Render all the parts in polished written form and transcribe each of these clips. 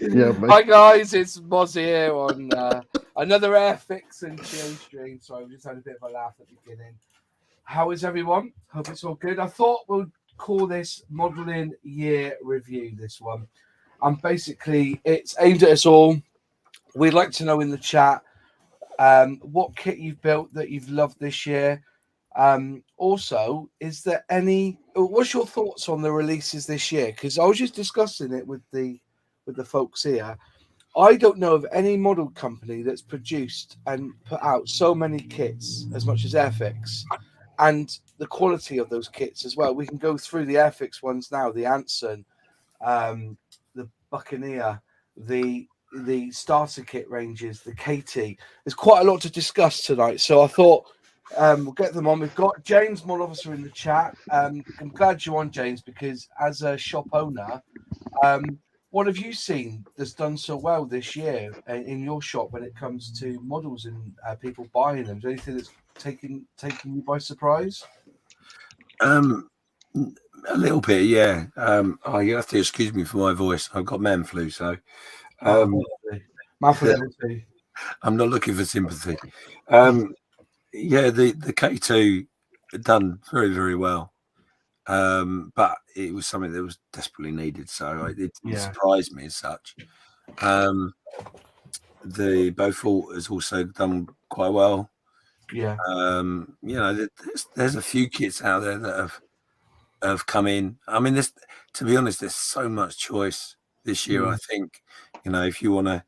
Yeah, mate. Hi guys, it's Moz here on another Airfix and chill stream. Sorry, we just had a bit of a laugh at the beginning. How is everyone? Hope it's all good. I thought we'll call this modelling year review. This one, basically it's aimed at us all. We'd like to know in the chat what kit you've built that you've loved this year. Also, is there any? What's your thoughts on the releases this year? Because I was just discussing it with the folks here. I don't know of any model company that's produced and put out so many kits as much as Airfix, and the quality of those kits as well. We can go through the Airfix ones now: the Anson, the Buccaneer, the starter kit ranges, the KT. There's quite a lot to discuss tonight, so I thought we'll get them on. We've got James Mod Officer in the chat. I'm glad you're on, James, because as a shop owner, what have you seen that's done so well this year in your shop when it comes to models and people buying them? Is there anything that's taking you by surprise? A little bit, yeah. You have to excuse me for my voice. I've got man flu, so I'm not looking for sympathy. Yeah, the K2 done very, very well. But it was something that was desperately needed, so it surprised me as such. The Beaufort has also done quite well. Yeah. There's a few kits out there that have come in. I mean, to be honest, there's so much choice this year. I think, if you want to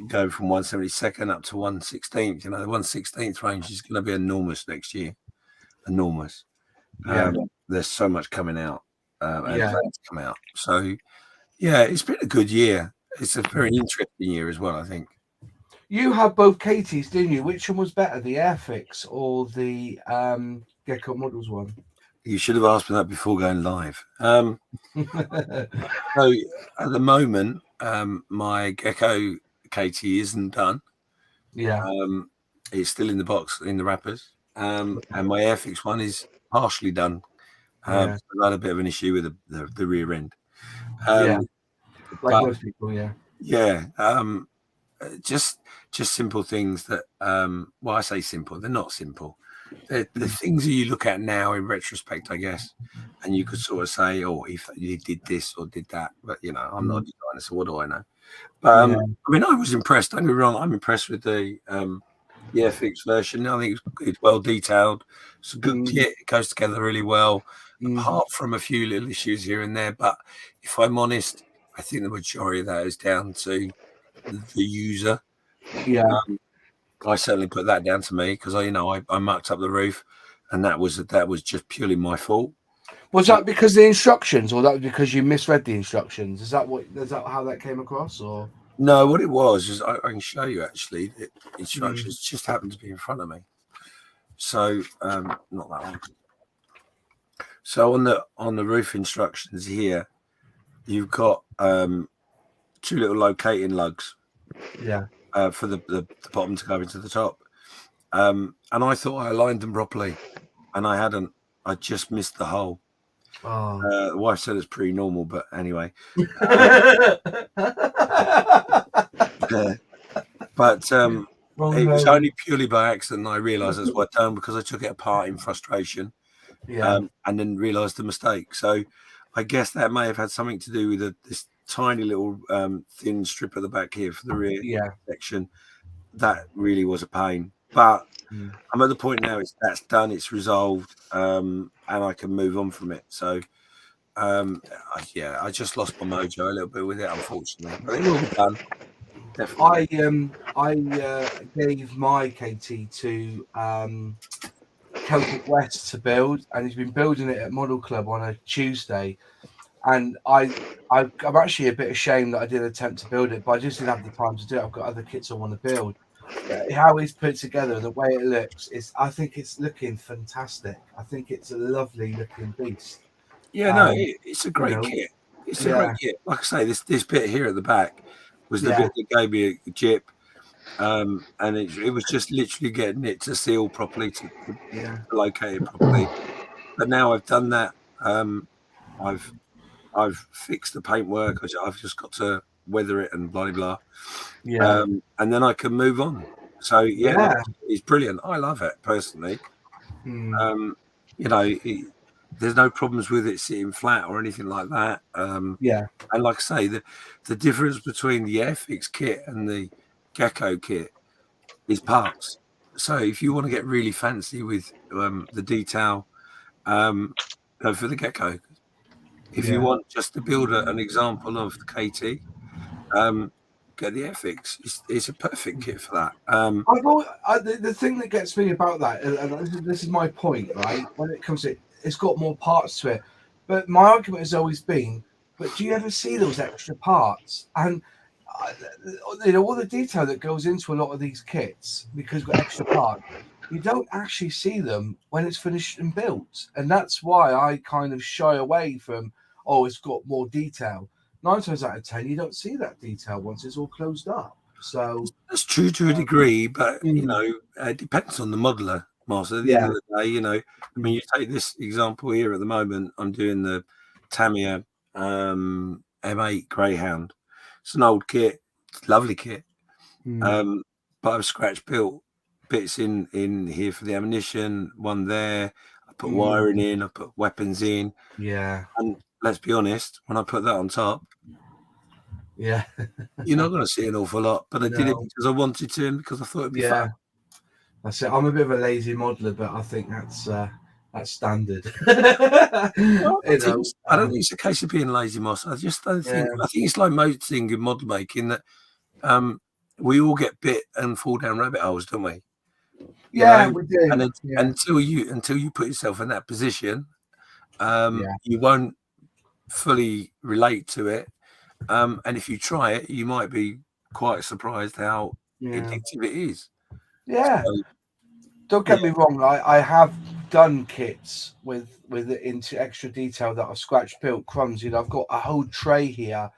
go from 1/72 up to 1/16, the 1/16 range is going to be enormous next year. Enormous. There's so much coming out and plans come out. So, yeah, it's been a good year. It's a very interesting year as well, I think. You have both KTs, didn't you? Which one was better, the Airfix or the Gecko Models one? You should have asked me that before going live. So at the moment, my Gecko KT isn't done. Yeah. It's still in the box, in the wrappers. And my Airfix one is partially done. I had a bit of an issue with the rear end. Like most people, Yeah. Just simple things that, well, I say simple, they're not simple. They're the things that you look at now in retrospect, I guess, and you could sort of say, oh, if you did this or did that, but I'm not a designer, so what do I know? But I mean, I was impressed. Don't get me wrong, I'm impressed with the Airfix version. I think it's well detailed. It's a good kit. It goes together really well, apart from a few little issues here and there. But if I'm honest, I think the majority of that is down to the user. I certainly put that down to me because I mucked up the roof, and that was just purely my fault. Was that because of the instructions, or that was because you misread the instructions? Is that how that came across, or no? What it was is I can show you actually. The instructions just happened to be in front of me, so not that one. So on the roof instructions here, you've got 2 little locating lugs. Yeah. For the bottom to go into the top. And I thought I aligned them properly, and I hadn't. I just missed the hole. The wife said it's pretty normal, but anyway. But it was only purely by accident I realised that's what I'd done, because I took it apart in frustration and then realised the mistake. So I guess that may have had something to do with this tiny little thin strip at the back here for the rear section. That really was a pain, but I'm at the point now that's done, it's resolved, and I can move on from it. So I just lost my mojo a little bit with it, unfortunately, but it will be done. Definitely. I gave my KT to Celtic West to build, and he's been building it at Model Club on a Tuesday. And I'm actually a bit ashamed that I did attempt to build it, but I just didn't have the time to do it. I've got other kits I want to build. How he's put it together, the way it looks, I think it's looking fantastic. I think it's a lovely looking beast. Yeah, no, it's a great kit. It's a great kit. Like I say, this bit here at the back was the bit that gave me a jip, and it was just literally getting it to seal properly, to locate it properly. But now I've done that. I've I've fixed the paintwork. I've just got to weather it and blah blah Yeah. blah. And then I can move on. So yeah, no, Yeah. it's brilliant. I love it personally. Mm. You know, there's no problems with it sitting flat or anything like that. Yeah. And like I say, the difference between the Airfix kit and the Gecko kit is parts. So if you want to get really fancy with the detail, go for the Gecko. If you Yeah. want just to build an example of the KT, get the Airfix. It's a perfect kit for that. The thing that gets me about that, and this is my point, right? When it comes to it, it's got more parts to it. But my argument has always been, but do you ever see those extra parts? And all the detail that goes into a lot of these kits because we've got extra parts, you don't actually see them when it's finished and built, and that's why I kind of shy away from. Oh, it's got more detail. 9 times out of 10, you don't see that detail once it's all closed up. So. That's true to a degree, but Mm. it depends on the modeler, Master. At the end Yeah. of the day, I mean, you take this example here at the moment. I'm doing the Tamiya M8 Greyhound. It's an old kit, lovely kit, Mm. but I've scratch built bits in here for the ammunition. One there, I put wiring in, I put weapons in, Yeah. and let's be honest, when I put that on top, Yeah. you're not going to see an awful lot. But I did it No. because I wanted to and because I thought it'd be fun. Yeah. That's it. I'm a bit of a lazy modeler, but I think that's standard. Well, you know. I don't think it's a case of being lazy, Moss. I just don't Yeah. think. I think it's like most things in model making that we all get bit and fall down rabbit holes, don't we? You Yeah, know, we do. and Yeah. until you put yourself in that position, Yeah. you won't fully relate to it. And if you try it, you might be quite surprised how Yeah. addictive it is. Yeah. So, Don't yeah, get me wrong. I have done kits with it into extra detail that I've scratch built crumbs. I've got a whole tray here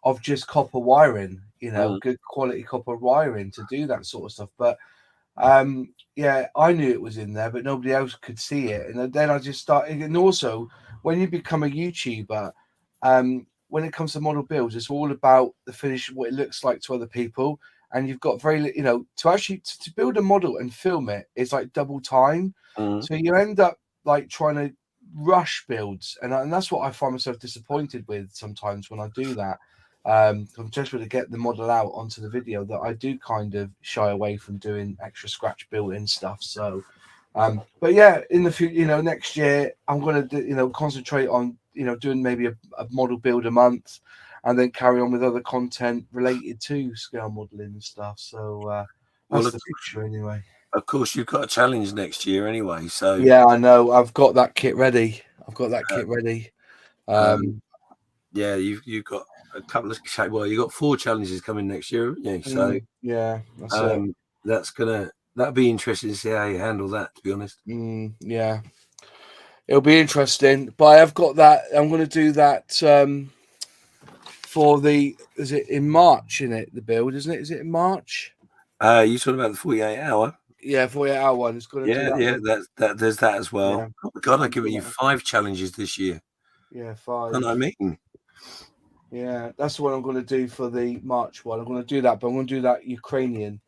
of just copper wiring. mm, Good quality copper wiring to do that sort of stuff. But yeah, I knew it was in there, but nobody else could see it. And then I just started. And also, when you become a YouTuber, when it comes to model builds, it's all about the finish, what it looks like to other people. And you've got to actually to build a model and film it is like double time. mm. So you end up like trying to rush builds, and that's what I find myself disappointed with sometimes when I do that. I'm just to get the model out onto the video that I do kind of shy away from doing extra scratch built-in stuff. So, but yeah, in the future, next year I'm going to concentrate on doing maybe a model build a month, and then carry on with other content related to scale modeling and stuff. So Well, that's the picture anyway. of course, you've got a challenge next year anyway. So, Yeah, I know. I've got that kit ready. yeah, you've got a couple of you've got 4 challenges coming next year, haven't you? So Yeah, that's it. that'll be interesting to see how you handle that, to be honest. Yeah. It'll be interesting, but I've got that. I'm going to do that for is it in March, the build, isn't it? Is it in March? You talking about the 48-hour? Yeah, 48-hour one. It's going to do that. Yeah, there's that as well. Yeah. Oh my God, I've given you 5 challenges this year. Yeah, 5. You know what I mean? Yeah, that's the one I'm going to do for the March one. I'm going to do that, but I'm going to do that Ukrainian.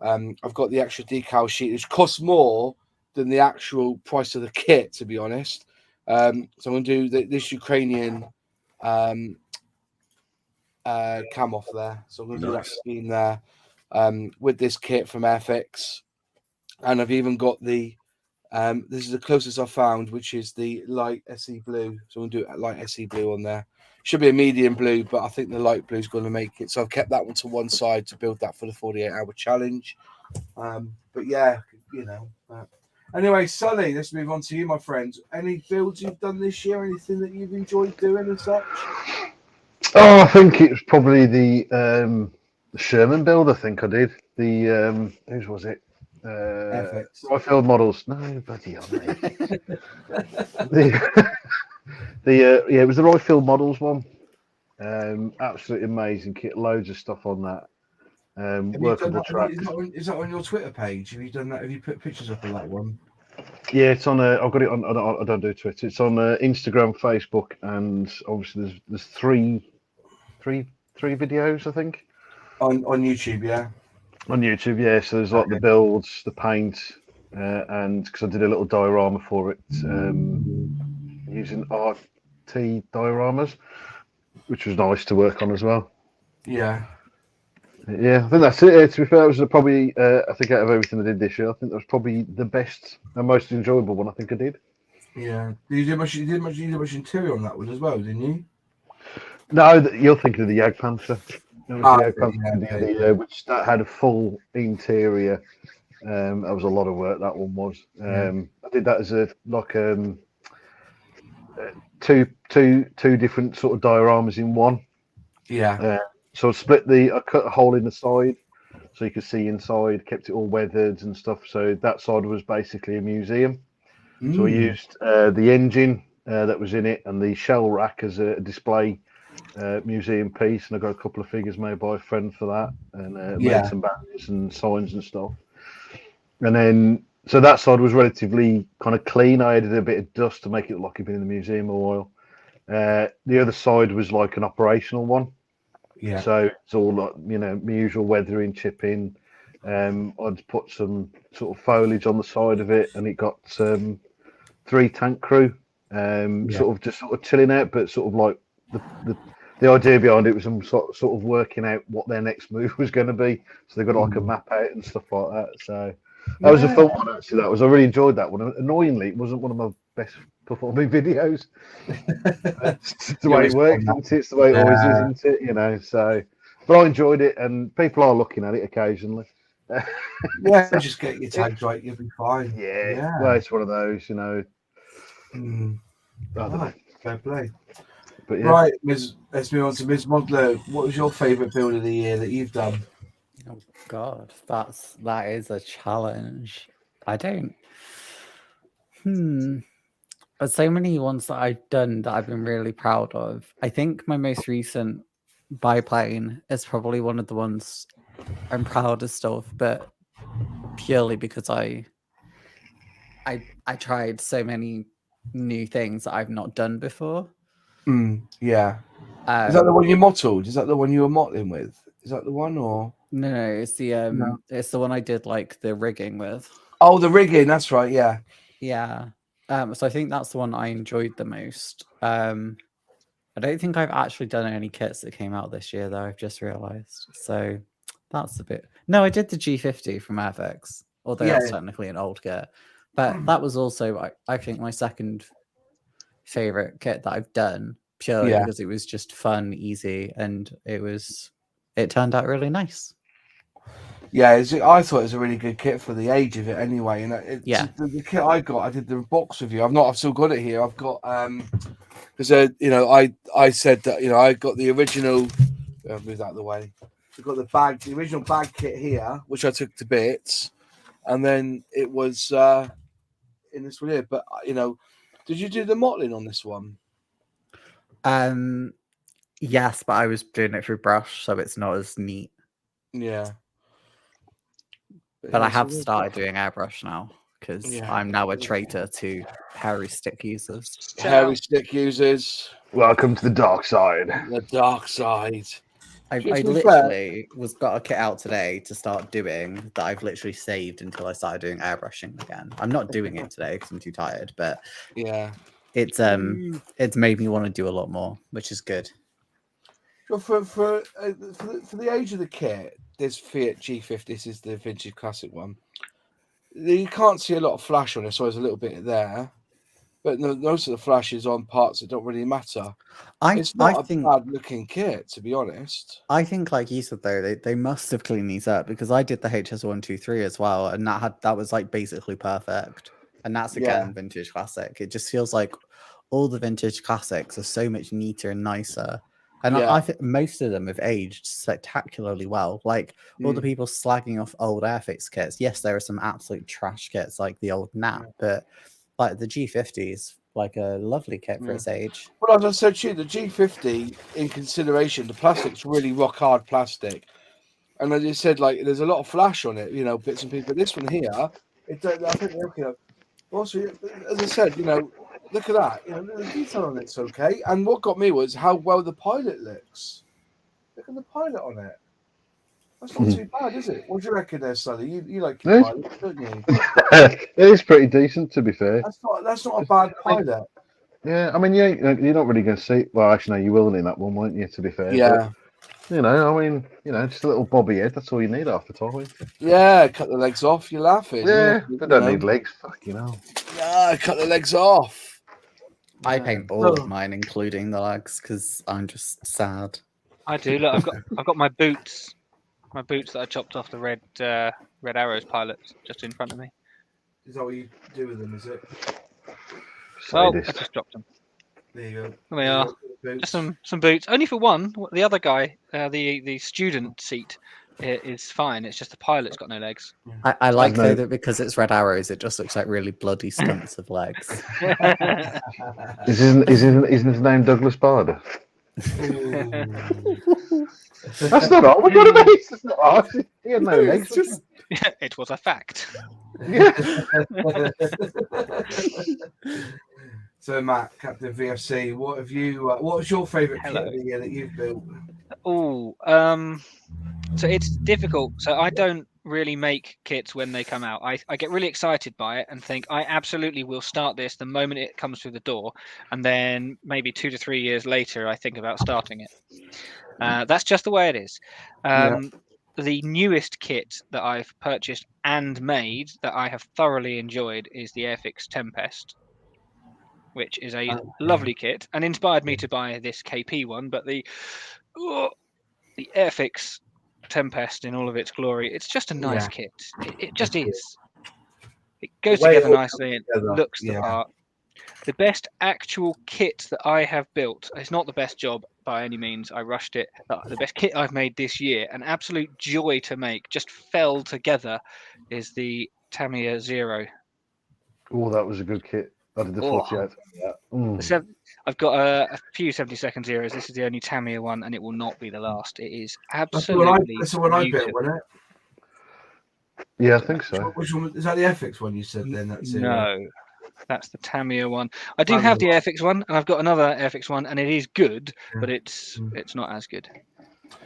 I've got the extra decal sheet, which costs more than the actual price of the kit, to be honest. So I'm going to do this Ukrainian cam off there. So I'm going to do that scheme there with this kit from Airfix. And I've even got this is the closest I found, which is the light SE blue. So I'm going to do it light SE blue on there. Should be a medium blue, but I think the light blue is going to make it. So I've kept that one to one side to build that for the 48-hour challenge. But yeah, anyway, Sully, let's move on to you, my friend. Any builds you've done this year? Anything that you've enjoyed doing and such? Oh, I think it was probably the Sherman build. I think I did. The whose was it? Royfield models. No, bloody hell, mate. It was the Royfield models one. Absolutely amazing kit. Loads of stuff on that. Workable tracks. Is that on your Twitter page? Have you done that? Have you put pictures up of that one? Yeah, it's on. I've got it on. I don't do Twitter. It's on Instagram, Facebook, and obviously there's three videos, I think. On YouTube, yeah. On YouTube, yeah. So there's like the builds, the paint, and because I did a little diorama for it using RT dioramas, which was nice to work on as well. Yeah. Yeah, I think that's it. To be fair, it was probably I think out of everything I did this year, I think that was probably the best and most enjoyable one I think I did. Yeah. You did much interior on that one as well, didn't you? No, you're thinking of the Jag Panther. The Jag Panther yeah. the other year, which that had a full interior. That was a lot of work. That one was. I did that as two different sort of dioramas in one. Yeah. So I cut a hole in the side so you could see inside, kept it all weathered and stuff. So that side was basically a museum. So we used the engine that was in it and the shell rack as a display museum piece. And I got a couple of figures made by a friend for that and made some barriers and signs and stuff. And then, so that side was relatively kind of clean. I added a bit of dust to make it look like it'd been in the museum a while. The other side was like an operational one. Yeah. So it's all like, my usual weathering, chipping. I'd put some sort of foliage on the side of it, and it got 3 tank crew, sort of chilling out, but sort of like the idea behind it was some sort of working out what their next move was going to be. So they got like a map out and stuff like that. So that was a fun one actually. I really enjoyed that one. Annoyingly, it wasn't one of my best performing videos. It's the way it works, isn't it? It's the way it always is, isn't it? So, but I enjoyed it, and people are looking at it occasionally. Just get your tags right, you'll be fine. Yeah. Well, it's one of those, I don't know. Fair play. But right, let's move on to Ms. Modler. What was your favourite build of the year that you've done? Oh God, that is a challenge. I don't. But so many ones that I've done that I've been really proud of. I think my most recent biplane is probably one of the ones I'm proudest of, but purely because I tried so many new things that I've not done before. Yeah. Is that the one you mottled? Is that the one you were mottling with? Is that the one or no? It's the it's the one I did like the rigging with. Oh, the rigging. That's right. Yeah. Yeah. So I think that's the one I enjoyed the most. I don't think I've actually done any kits that came out this year, though. I've just realised. So that's a bit. No, I did the G50 from Airfix, although that's technically an old kit. But that was also, I think, my second favourite kit that I've done, purely because it was just fun, easy, and it turned out really nice. Yeah, I thought it was a really good kit for the age of it anyway. And the kit I got, I did the box review. I've still got it here. I've got because I said that I got the original. I'll move that out of the way. I've got the original bag kit here, which I took to bits, and then it was in this one here. But did you do the mottling on this one? Yes, but I was doing it through brush, so it's not as neat. Yeah. But I have started doing airbrush now because I'm now a traitor to hairy stick users. Hairy stick users. Welcome to the dark side. The dark side. I literally got a kit out today to start doing that I've literally saved until I started doing airbrushing again. I'm not doing it today because I'm too tired, but it's made me want to do a lot more, which is good. So for the age of the kit, this Fiat G50, this is the vintage classic one. You can't see a lot of flash on it, so there's a little bit there. But most of the flash is on parts that don't really matter. It's not a bad-looking kit, to be honest. I think, like you said, though, they must have cleaned these up because I did the HS123 as well, and that was like basically perfect. And that's again vintage classic. It just feels like all the vintage classics are so much neater and nicer. And I think most of them have aged spectacularly well. Like all the people slagging off old Airfix kits. Yes, there are some absolute trash kits like the old Nap, but like the G50 is like a lovely kit for its age. Well, as I said to you, the G50, in consideration, the plastic's really rock hard plastic. And as I said, like there's a lot of flash on it, bits and pieces. But this one here, I think Also, as I said, look at that. The detail on it's okay. And what got me was how well the pilot looks. Look at the pilot on it. That's not too bad, is it? What do you reckon there, Sully? You like your pilot, don't you? It is pretty decent, to be fair. That's not a bad pilot. Yeah, I mean, you're not really going to see. Well, actually, no, you will in that one, won't you? To be fair, Yeah. But, I mean, just a little bobby head. That's all you need half the time. Yeah, cut the legs off. You're laughing. Yeah, they don't need legs. Fucking hell. Yeah, cut the legs off. I paint all of mine, including the legs, because I'm just sad. I do. Look, I've got my boots. My boots that I chopped off the red arrows pilots just in front of me. Is that what you do with them? Is it? Well, I just dropped them. There you go. There we are. Just some boots. Only for one. The other guy, the student seat, is fine. It's just the pilot's got no legs. I like though that because it's red arrows, it just looks like really bloody stunts of legs. Isn't his name Douglas Bader? That's not all. What about it? That's not all. He had no legs. It was a fact. Yeah. So Matt, Captain VFC, what have you? What was your favourite kit of the year that you've built? Oh, so it's difficult. So I don't really make kits when they come out. I get really excited by it and think I absolutely will start this the moment it comes through the door, and then maybe 2 to 3 years later I think about starting it. That's just the way it is. The newest kit that I've purchased and made that I have thoroughly enjoyed is the Airfix Tempest, which is a lovely kit and inspired me to buy this KP one. But the Airfix Tempest in all of its glory, it's just a nice kit. It just is. It goes together nicely. It looks the part. The best actual kit that I have built, it's not the best job by any means, I rushed it. The best kit I've made this year, an absolute joy to make, just fell together, is the Tamiya Zero. Oh, that was a good kit. I did the 48. I've got a few 70-second zeros. This is the only Tamiya one, and it will not be the last. It is absolutely That's the one I built, wasn't it? Yeah, I think so. Which one is that? The Airfix one you said then? No, that's the Tamiya one. I do have the Airfix one, and I've got another Airfix one, and it is good, but it's not as good.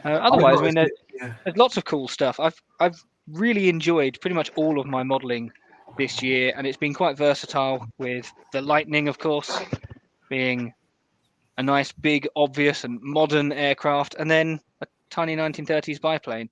Otherwise, I mean, there's lots of cool stuff. I've really enjoyed pretty much all of my modelling this year, and it's been quite versatile, with the Lightning, of course, being a nice, big, obvious, and modern aircraft, and then a tiny 1930s biplane.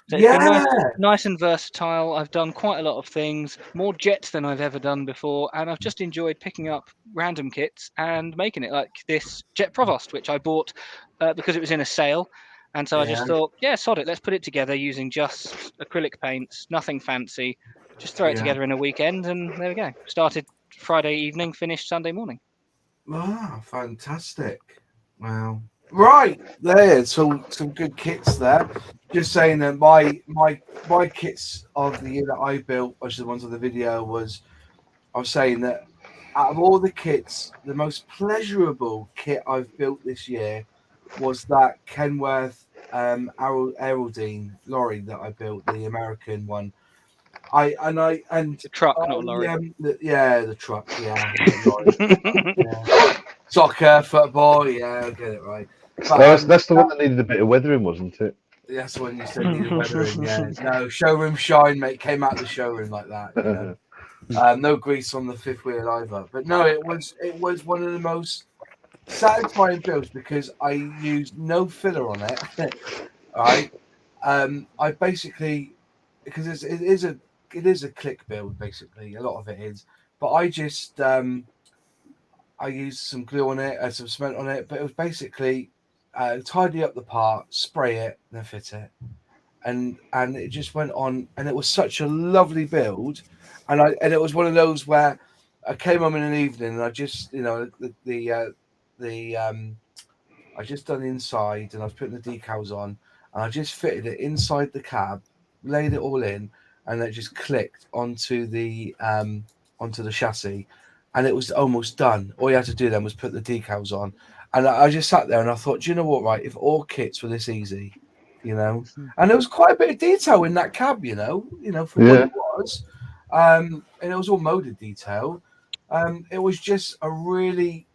So it's been nice and versatile. I've done quite a lot of things, more jets than I've ever done before, and I've just enjoyed picking up random kits and making it, like this Jet Provost, which I bought because it was in a sale. And so I just thought, sod it, let's put it together using just acrylic paints, nothing fancy. Just throw it together in a weekend, and there we go. Started Friday evening, finished Sunday morning. Wow, fantastic. Wow. Right, there's some good kits there. Just saying that my kits of the year that I built, which are the ones on the video, I was saying that out of all the kits, the most pleasurable kit I've built this year was that Kenworth Aerodine lorry that I built, the American one. The truck, not a lorry. The truck, Soccer, football, I get it right. But, that's the one that needed a bit of weathering, wasn't it? That's the one you said needed weathering, No, showroom shine, mate, came out of the showroom like that. No grease on the fifth wheel either. But no, it was one of the most satisfying builds because I used no filler on it. Right. I basically, because it is a click build, basically, a lot of it is, but I just I used some glue on it, some cement on it, but it was basically tidy up the part, spray it, then fit it, and it just went on, and it was such a lovely build, and it was one of those where I came home in an evening and I just I just done the inside and I was putting the decals on, and I just fitted it inside the cab, laid it all in, and it just clicked onto the chassis, and it was almost done. All you had to do then was put the decals on, and I just sat there and I thought, do you know what? Right, if all kits were this easy, and there was quite a bit of detail in that cab, for what it was, and it was all molded detail. It was just a really,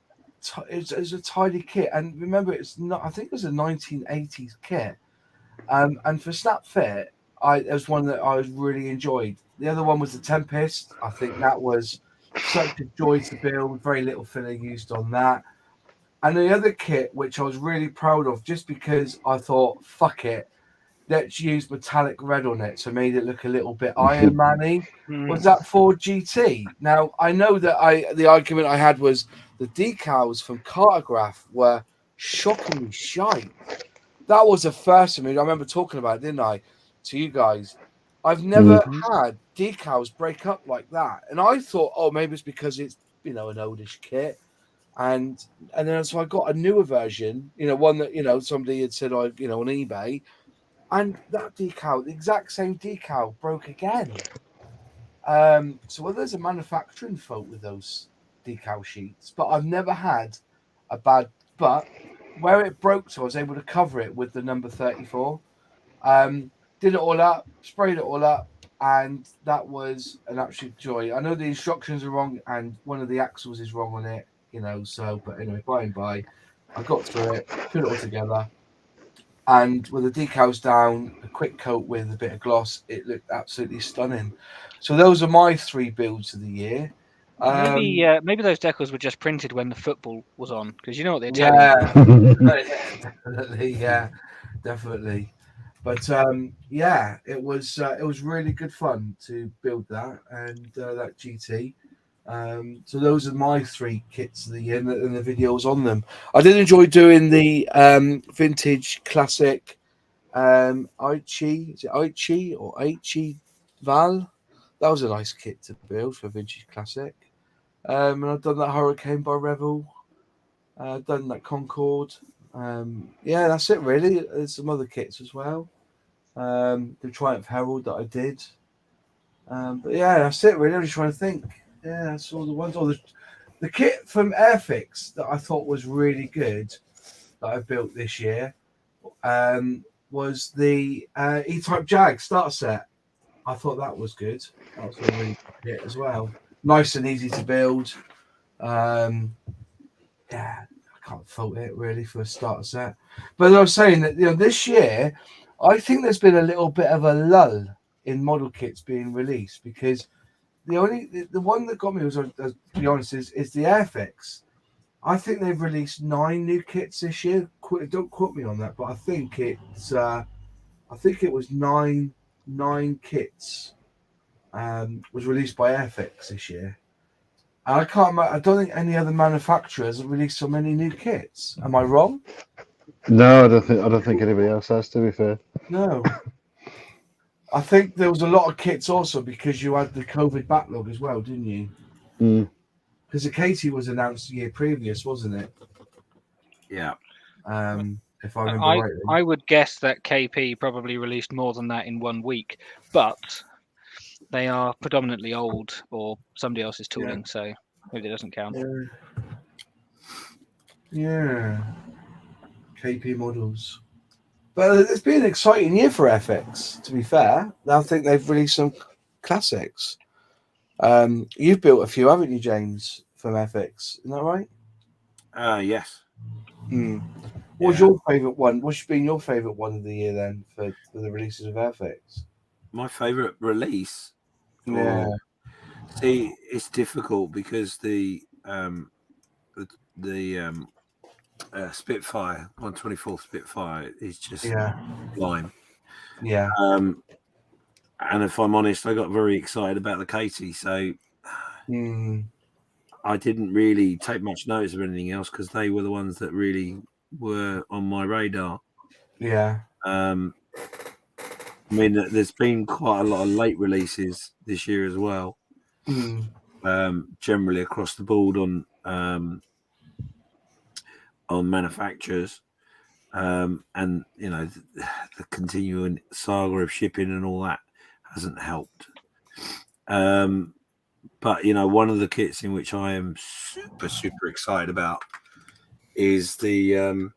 it was a tidy kit, and remember, it's not. I think it was a 1980s kit, and for Snap Fit, it was one that I really enjoyed. The other one was the Tempest. I think that was such a joy to build. Very little filler used on that. And the other kit, which I was really proud of, just because I thought, fuck it, let's use metallic red on it, so made it look a little bit Iron Man-y, was that Ford GT. Now, I know that the argument I had was the decals from Cartograph were shockingly shite. That was the first of me. I remember talking about it, didn't I, to you guys? I've never had decals break up like that. And I thought, oh, maybe it's because it's, an oldish kit. And then so I got a newer version, one that, somebody had said, on eBay. And that decal, the exact same decal, broke again. So there's a manufacturing fault with those decal sheets. But I've never had a bad... But where it broke, so I was able to cover it with the number 34. Did it all up, sprayed it all up, and that was an absolute joy. I know the instructions are wrong, and one of the axles is wrong on it, but anyway, by and by, I got through it, put it all together, and with the decals down, a quick coat with a bit of gloss, it looked absolutely stunning. So those are my 3 builds of the year. Maybe those decals were just printed when the football was on, because you know what the Italians do. Definitely. But it was really good fun to build that and that GT. So those are my 3 kits of the year, and the videos on them. I did enjoy doing the vintage classic Aichi. Is it Aichi or Aichi Val? That was a nice kit to build for vintage classic. And I've done that Hurricane by Revel. Done that Concorde. That's it really. There's some other kits as well. The Triumph Herald that I did. But yeah, that's it really. I'm just trying to think. Yeah, that's all the ones. The kit from Airfix that I thought was really good that I built this year was the E-Type Jag starter set. I thought that was good. That was a really good kit as well. Nice and easy to build. I can't fault it really for a starter set. But I was saying that this year, I think there's been a little bit of a lull in model kits being released, because the one that got me was, to be honest, is the Airfix. I think they've released 9 new kits this year. Don't quote me on that, but I think it was 9 kits was released by Airfix this year. And I don't think any other manufacturers have released so many new kits. Am I wrong? No, I don't think anybody else has, to be fair. No. I think there was a lot of kits also because you had the COVID backlog as well, didn't you? Because the Katie was announced the year previous, wasn't it? Yeah. If I remember rightly. I would guess that KP probably released more than that in 1 week, but they are predominantly old or somebody else's tooling, so maybe it doesn't count. Yeah. KP models. But it's been an exciting year for FX, to be fair. I think they've released some classics. You've built a few, haven't you, James, from FX? Isn't that right? Yes. What's your favourite one? What's been your favourite one of the year then for the releases of FX? My favourite release? Yeah. See, it's difficult because the Spitfire 124 Spitfire is just lime. Yeah. And if I'm honest, I got very excited about the Katie, so I didn't really take much notice of anything else because they were the ones that really were on my radar. Yeah. I mean, there's been quite a lot of late releases this year as well. Generally across the board on manufacturers, and the continuing saga of shipping and all that hasn't helped. But one of the kits in which I am super excited about is the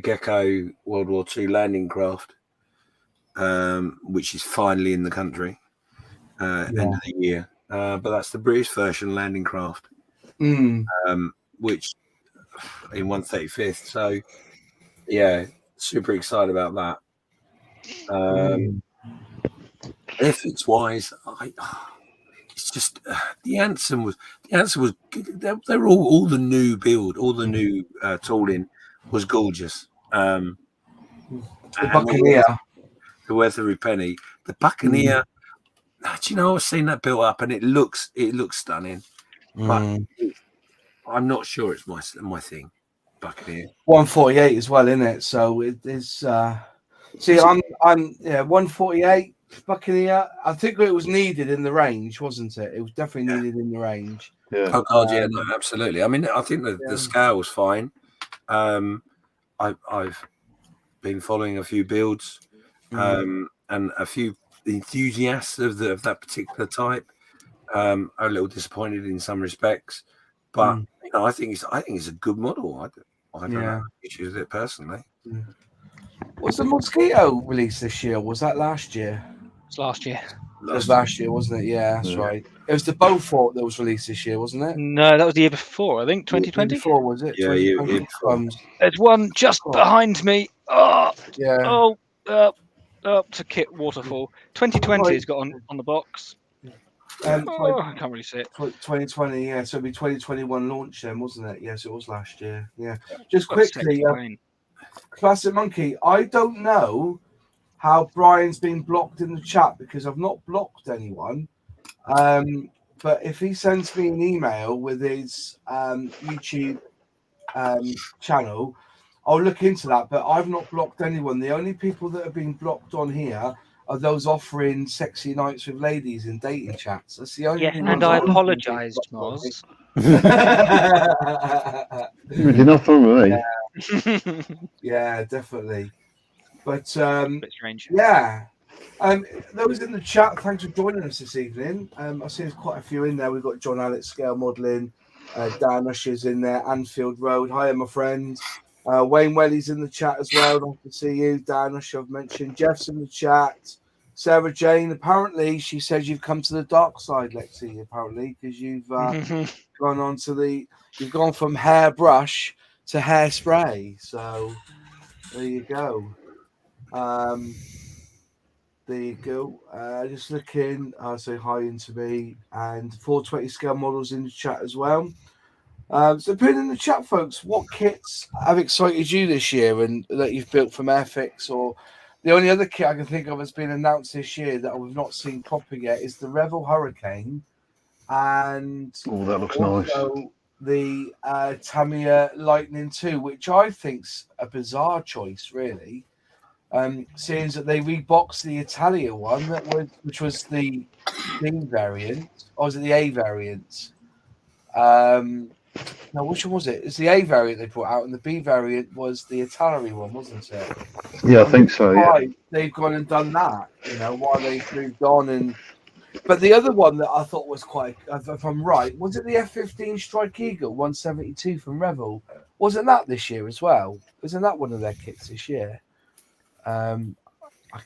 Gecko World War II landing craft, which is finally in the country. end of the year. But that's the British version landing craft, which in 1/35th. So yeah, super excited about that. Ethics wise, it's just the answer was good. They're all the new build, all the new tooling was gorgeous. The Buccaneer, the worth every penny. The Buccaneer. Do you know, I've seen that built up and it looks stunning, but I'm not sure it's my thing. Buccaneer 148 as well, isn't it? So it is. See, I'm 148 Buccaneer. I think it was needed in the range, wasn't it? It was definitely needed in the range. Yeah. Oh God, yeah, no, absolutely. I mean, I think the scale was fine. I've been following a few builds, and a few enthusiasts of that particular type are a little disappointed in some respects, but you know, I think it's a good model. I don't have issues with it personally. Was the Mosquito released this year? Was that last year? It's last year. It was last year, wasn't it? Yeah, that's right. It was the Beaufort that was released this year, wasn't it? No, that was the year before. I think 2020. Before was it? Yeah, year before. There's one just behind me. Oh, yeah. Oh, to Kit Waterfall. 2020 has got on the box. I can't really see it. 2020, yeah. So it'd be 2021 launch then, wasn't it? Yes, it was last year. Yeah. Just quickly, Classic Monkey. I don't know how Brian's been blocked in the chat because I've not blocked anyone. But if he sends me an email with his YouTube channel, I'll look into that. But I've not blocked anyone. The only people that have been blocked on here are those offering sexy nights with ladies in dating chats. That's the only. Yes, and I apologised, Moz. Really nothing with me. Yeah, definitely. But a bit strange. Yeah. Those in the chat, thanks for joining us this evening. I see there's quite a few in there. We've got John Alex Scale Modelling, Dan Usher's in there, Anfield Road. Hiya, my friend. Wayne Welly's in the chat as well. Nice to see you. Dan Usher, I've mentioned. Jeff's in the chat. Sarah Jane, apparently, she says you've come to the dark side, Lexi, apparently, because you've you've gone from hairbrush to hairspray. So there you go. There you go. Just looking, say hi into me, and 420 scale models in the chat as well. So put in the chat, folks, what kits have excited you this year and that you've built from Airfix? Or the only other kit I can think of that's been announced this year that we've not seen proper yet is the Revel Hurricane, and that looks nice. The Tamiya Lightning 2, which I think's a bizarre choice, really. Seeing that they reboxed the Italia one, which was the B variant, or was it the A variant? No, which one was it? It's the A variant they put out, and the B variant was the Italia one, wasn't it? Yeah, I think so. Yeah, they've gone and done that. You know, while they've moved on, but the other one that I thought was quite, if I'm right, was it the F-15 Strike Eagle 172 from Revel? Wasn't that this year as well? Wasn't that one of their kits this year? I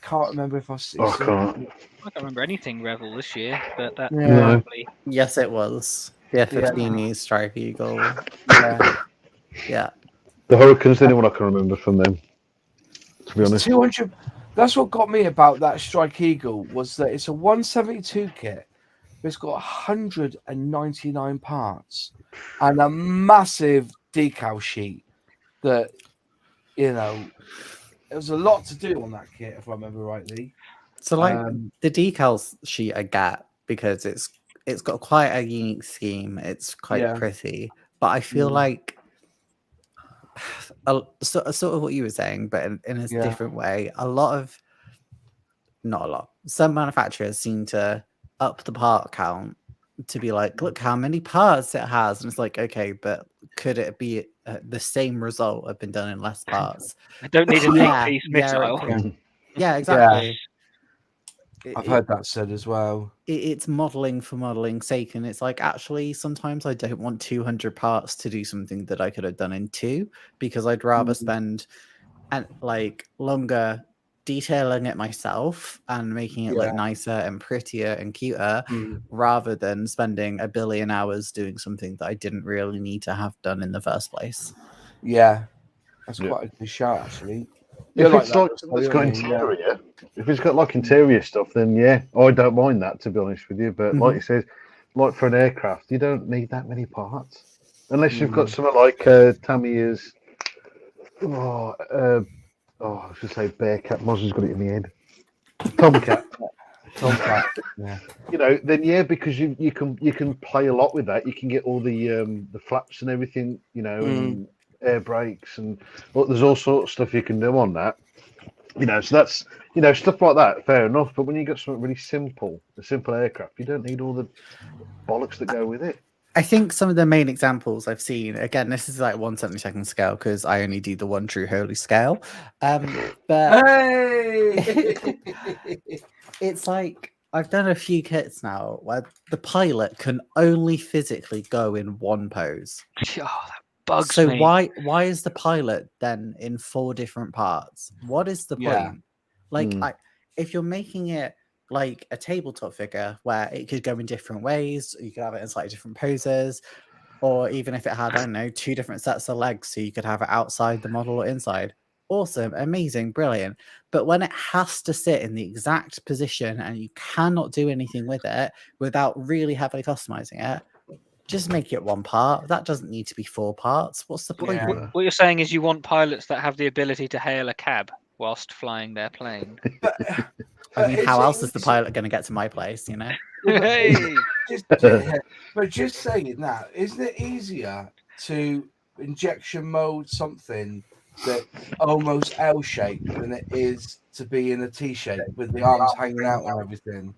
can't remember if I can't remember anything Revel this year, but that probably... Yes, it was. The F-15 Strike Eagle. Yeah. The Hurricane's the only one I can remember from them, to be honest. 200. That's what got me about that Strike Eagle was that it's a 172 kit, but it's got 199 parts and a massive decal sheet that, you know, there was a lot to do on that kit, if I remember rightly. So, like, the decals sheet I get because it's got quite a unique scheme. It's quite pretty, but I feel like sort of what you were saying, but in a different way. Some manufacturers seem to up the part count to be like, look how many parts it has, and it's like, okay, but could it be the same result have been done in less parts? I don't need an 8-piece missile. Yeah, exactly. I've heard that said as well. It's modeling for modeling's sake, and it's like, actually, sometimes I don't want 200 parts to do something that I could have done in 2, because I'd rather spend longer detailing it myself and making it look nicer and prettier and cuter, rather than spending a billion hours doing something that I didn't really need to have done in the first place. Yeah, that's quite a good shout, actually. If it's got interior, if it's got like interior stuff, then I don't mind that, to be honest with you. But like you said, like for an aircraft, you don't need that many parts unless you've got something like Tamiya's. I should say Bearcat. Moz's got it in the head. Tomcat. Yeah. Then because you can play a lot with that. You can get all the flaps and everything, and air brakes, and there's all sorts of stuff you can do on that. So that's stuff like that. Fair enough. But when you got something really simple, a simple aircraft, you don't need all the bollocks that go with it. I think some of the main examples I've seen, again, this is like 1/72 scale because I only do the one true holy scale. But it's like I've done a few kits now where the pilot can only physically go in one pose. Oh, that bugs so me. why is the pilot then in 4 different parts? What is the point? Like, if you're making it like a tabletop figure where it could go in different ways, you could have it in slightly different poses, or even if it had, I don't know, 2 different sets of legs, so you could have it outside the model or inside. Awesome, amazing, brilliant. But when it has to sit in the exact position and you cannot do anything with it without really heavily customizing it, just make it 1 part. That doesn't need to be 4 parts. What's the point? What you're saying is you want pilots that have the ability to hail a cab whilst flying their plane. I mean, how else is the pilot going to get to my place, Hey! But just saying that, isn't it easier to injection mold something that almost L-shaped than it is to be in a T-shape with the arms hanging out and everything?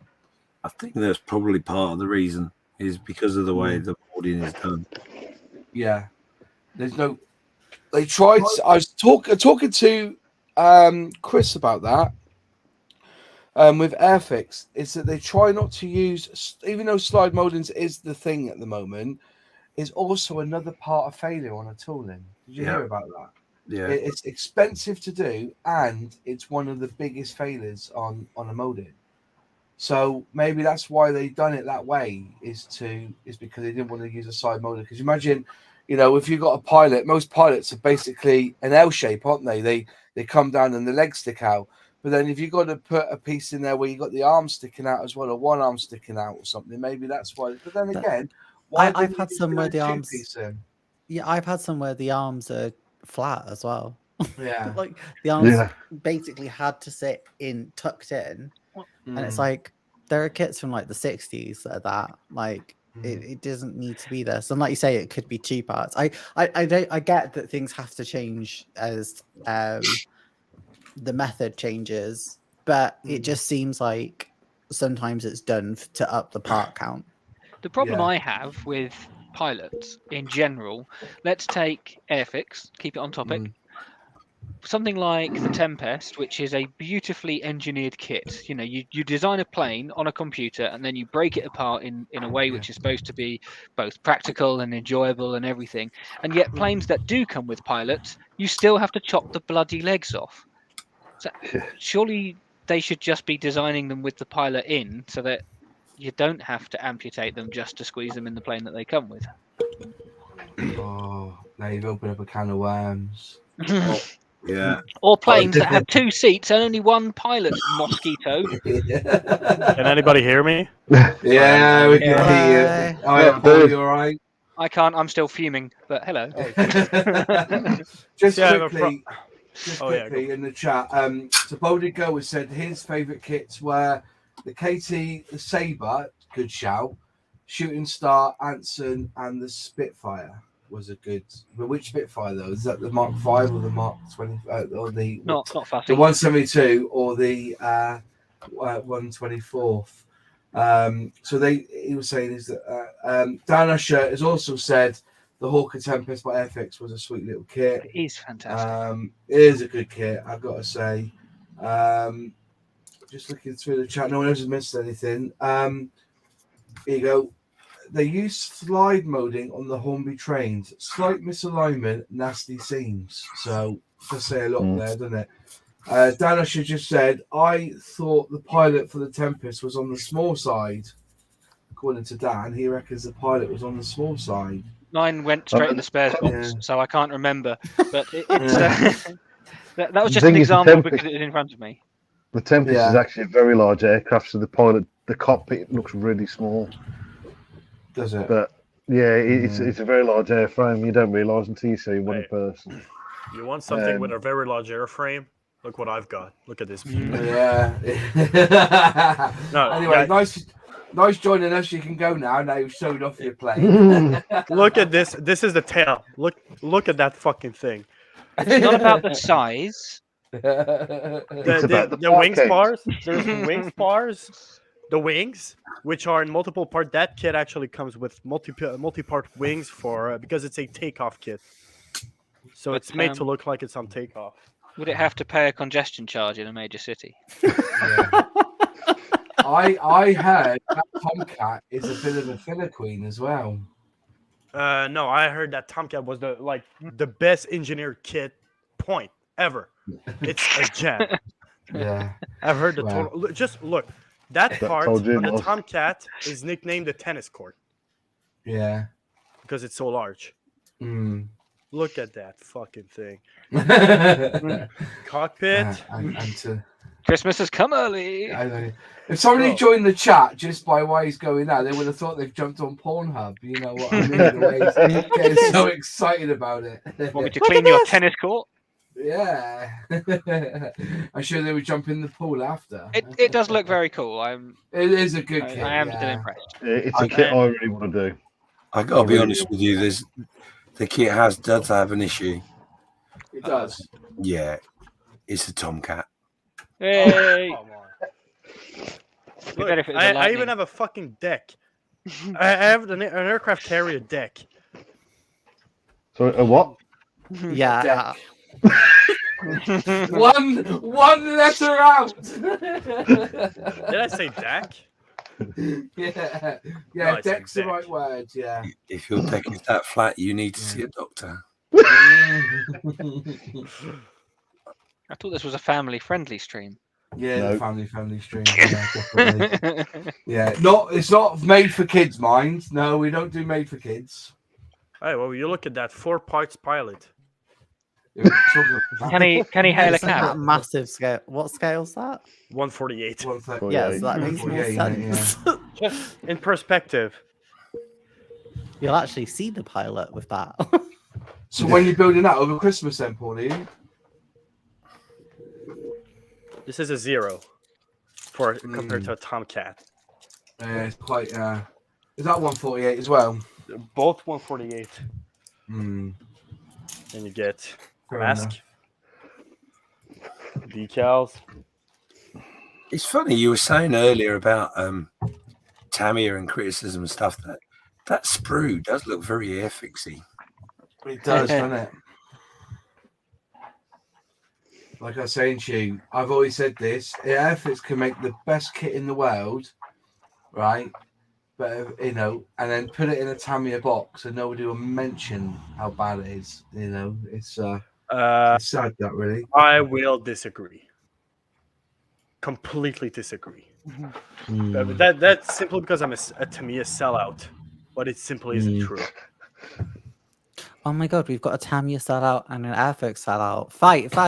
I think that's probably part of the reason is because of the way the molding is done. Yeah, there's no. They tried. I was talking to Chris about that. With Airfix, is that they try not to use, even though slide moldings is the thing at the moment, is also another part of failure on a tooling. Did you hear about that? Yeah, it's expensive to do, and it's one of the biggest failures on a molding. So maybe that's why they've done it that way, is because they didn't want to use a side molder. Because imagine, if you've got a pilot, most pilots are basically an L shape, aren't they? They come down and the legs stick out. But then if you've got to put a piece in there where you've got the arm sticking out as well, or one arm sticking out or something, maybe that's why. But then again, I've had some where the arms. Yeah, I've had some where the arms are flat as well. Yeah, like the arms basically had to sit tucked in, and it's like there are kits from like the 60s that are that. Like it doesn't need to be there. So like you say, it could be 2 parts. I get that things have to change as the method changes, but it just seems like sometimes it's done to up the part count. The problem I have with pilots in general, let's take Airfix, keep it on topic. Something like the Tempest, which is a beautifully engineered kit. You design a plane on a computer and then you break it apart in a way which is supposed to be both practical and enjoyable and everything. And yet planes that do come with pilots, you still have to chop the bloody legs off. So surely they should just be designing them with the pilot in so that you don't have to amputate them just to squeeze them in the plane that they come with. Oh, now you've opened up a can of worms. Yeah. Or planes that have 2 seats and only 1 pilot, mosquito. Can anybody hear me? Yeah, we can hear you. Are you all right? I can't. I'm still fuming, but hello. Just quickly, in the chat, so Bolded Go has said his favourite kits were the KT, the Sabre, good shout, Shooting Star, Anson, and the Spitfire was a good. But which Spitfire though? Is that the Mark 5 or the Mark 20 or the not fussy. The 172 or the 124th? So he was saying is that Dan Usher has also said the Hawker Tempest by Airfix was a sweet little kit. It is fantastic. It is a good kit, I've got to say. Just looking through the chat, no one else has missed anything. Here you go. They use slide molding on the Hornby trains. Slight misalignment, nasty seams. So just say a lot there, doesn't it? Dan should just said, I thought the pilot for the Tempest was on the small side. According to Dan, he reckons the pilot was on the small side. Mine went straight in the spares box, so I can't remember. But it's that was just The an thing is, the example Tempest- because it was in front of me. The Tempest is actually a very large aircraft, so the cockpit looks really small. Does it? But yeah, it's a very large airframe. You don't realise until you see one in person. You want something with a very large airframe? Look what I've got. Look at this view. Yeah. No, anyway, nice joining us. You can go now. Now you've showed off your plane. Look at this. This is the tail. Look at that fucking thing. It's not about the size. The wing spars. There's wing spars. The wings, which are in multiple part. That kit actually comes with multi-part wings for because it's a takeoff kit. So it's made to look like it's on takeoff. Would it have to pay a congestion charge in a major city? Yeah. I heard that Tomcat is a bit of a filler queen as well. No, I heard that Tomcat was the best engineered kit point ever. It's a gem. Yeah, I've heard the total. Just look, that part on the Tomcat is nicknamed the tennis court. Yeah, because it's so large. Mm. Look at that fucking thing. Cockpit. Christmas has come early. I know. If somebody joined the chat just by why he's going out, they would have thought they've jumped on Pornhub. You know what I mean? The way he's getting so excited about it. Want me to clean your tennis court? Yeah. I'm sure they would jump in the pool after. It does look very cool. It is a good kit. I am still impressed. It's a kit I really want to do. I gotta be honest with you. The kit does have an issue. It does. Yeah, it's a Tomcat. Hey. Look, I even have a fucking deck. I have an aircraft carrier deck. So a what? Yeah. one letter out. Did I say deck? Yeah, No, deck's the right word. Yeah. If your deck is that flat, you need to see a doctor. I thought this was a family-friendly stream. Yeah, the family stream. Yeah, definitely. Yeah, it's not made for kids, mind. No, we don't do made for kids. Hey, well, you look at that 4 parts pilot. Can he hail a cab? Massive scale. What scale's that? 148. Yes, that makes more sense. Just in perspective. You'll actually see the pilot with that. So when you're building that over Christmas, then, Paul, are you? This is a 0 compared to a Tomcat. It's quite. Is that 148 as well? Both 148. Mm. And you get mask, decals. It's funny you were saying earlier about Tamiya and criticism and stuff. That sprue does look very airfixy. It does, doesn't it? Like I was saying to you, I've always said this: Airfix can make the best kit in the world, right? But and then put it in a Tamiya box, and nobody will mention how bad it is. It's sad that really. I will disagree. Completely disagree. That's simply because I'm a Tamiya sellout, but it simply isn't true. Oh my god, we've got a Tamiya sellout and an Airfix sellout. Fight. Can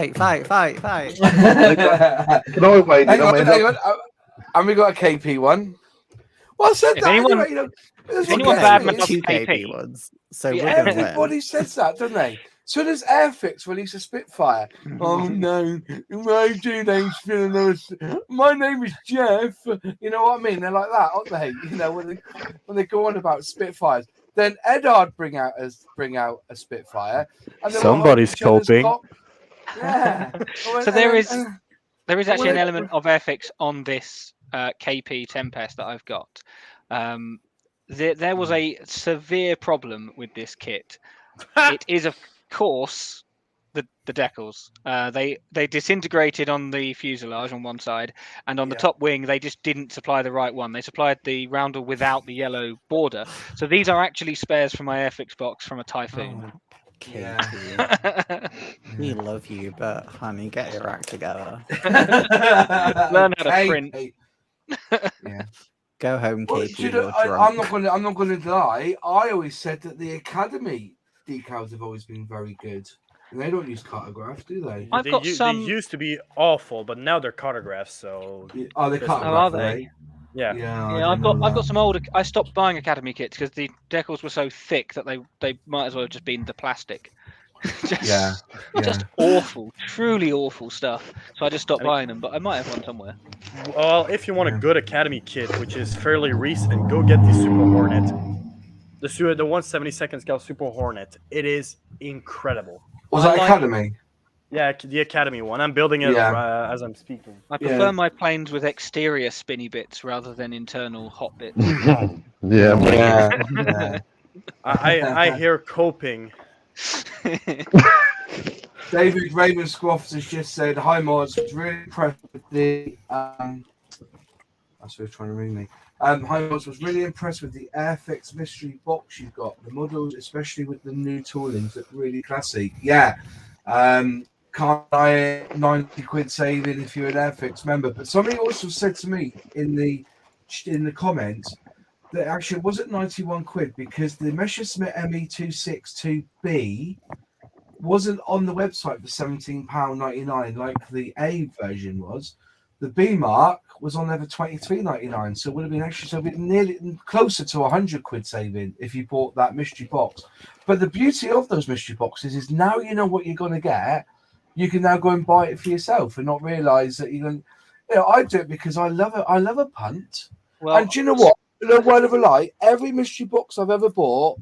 I wait? Hang on. And we got a KP one. Well, said that anyway. Anyone bad with 2 KP ones. So everybody says that, don't they? So does Airfix release a Spitfire? Oh no, my name is Jeff. You know what I mean? They're like that, aren't they? When they go on about Spitfires. Then Eddard bring out a Spitfire. And somebody's coping. Yeah. So there is actually an element of Airfix on this KP Tempest that I've got. There was a severe problem with this kit. It is, of course, the decals. They disintegrated on the fuselage on one side, and on the top wing they just didn't supply the right one. They supplied the roundel without the yellow border. So these are actually spares from my Airfix box from a Typhoon. Katie, we love you, but honey, get your act together. Learn how to print. Yeah. Go home, Well, Katie. you know, I'm not going to lie. I always said that the Academy decals have always been very good. And they don't use cartographs, do they? I've got some. They used to be awful, but now they're cartographs. So oh, they cartograph, are they? Yeah. Yeah, I've got some older. I stopped buying Academy kits because the decals were so thick that they might as well have just been the plastic. Just awful, truly awful stuff. So I just stopped buying them, but I might have one somewhere. Well, if you want a good Academy kit, which is fairly recent, go get the Super Hornet. The 172nd Scout Super Hornet. It is incredible. Was that Academy? Yeah, the Academy one. I'm building it as I'm speaking. I prefer my planes with exterior spinny bits rather than internal hot bits. I hear coping. David Raymond Scroffs has just said, "Hi, Mods. Was really impressed with the." That's who's trying to ring me. Hi, Mods. Was really impressed with the Airfix mystery box you've got. The models, especially with the new toolings, look really classy. Yeah. Can't buy it, 90 quid saving if you're an Airfix member. But somebody also said to me in the comments that actually it wasn't 91 quid because the Messerschmitt ME262B wasn't on the website for £17.99 like the A version was. The B mark was on there for £23.99, so it would have been actually nearly closer to 100 quid saving if you bought that mystery box. But the beauty of those mystery boxes is now you know what you're going to get. You can now go and buy it for yourself and not realise that you're going. You know, I do it because I love it. I love a punt. Well, and do you know what? No word of a lie. Every mystery box I've ever bought,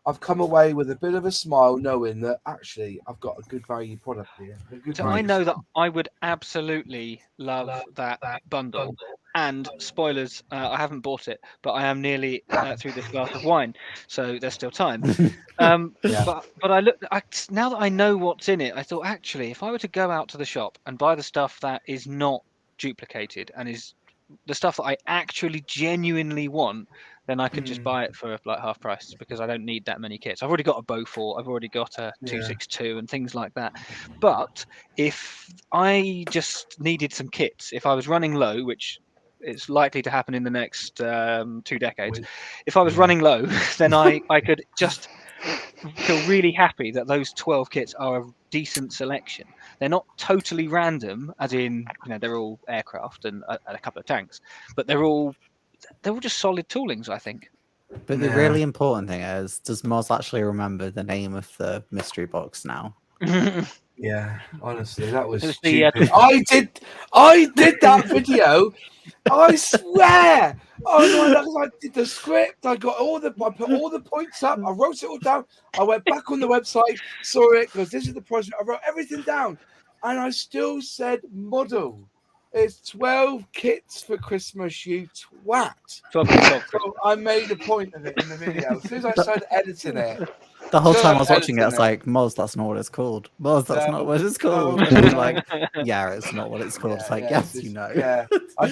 I've come away with a bit of a smile, knowing that actually I've got a good value product here. So I know that I would absolutely love that bundle. And spoilers, I haven't bought it, but I am nearly through this glass of wine, so there's still time. But now that I know what's in it, I thought actually, if I were to go out to the shop and buy the stuff that is not duplicated and is the stuff that I actually genuinely want, then I could just buy it for like half price because I don't need that many kits. I've already got a Beaufort, I've already got a 262 and things like that. But if I just needed some kits, if I was running low, which is likely to happen in the next 2 decades, if I was running low, then I could just feel really happy that those 12 kits are a decent selection. They're not totally random, as in they're all aircraft and a couple of tanks, but they're all just solid toolings, I think. But the really important thing is, does Moz actually remember the name of the mystery box now? Yeah, honestly, that was stupid. I did that video. I swear. I did the script. I put all the points up. I wrote it all down. I went back on the website, saw it, because this is the project. I wrote everything down, and I still said model. It's 12 kits for Christmas, you twat. 12 kits. So I made a point of it in the video. As soon as I started editing it. The whole time I was watching it, I was like, Moz, that's not what it's called. Moz, that's not what it's called. And you're like, yeah, it's not what it's called. It's like, yes, you know. Yeah, I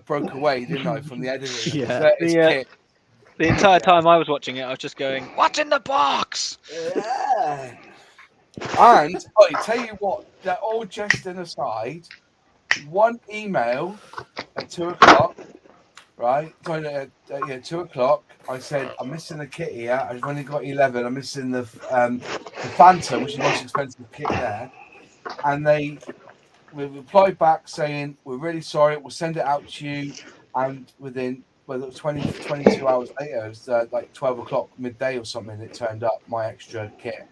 broke away, didn't I, from the editing. Yeah. The entire time I was watching it, I was just going, what's in the box? Yeah. And I tell you what, they're all jesting aside. One email at 2:00, right? 2:00. I said I'm missing the kit here. I've only got 11. I'm missing the Phantom, which is the most expensive kit there. And they replied back saying, "We're really sorry. We'll send it out to you." And within 22 hours later, it was like 12:00 midday or something. It turned up my extra kit.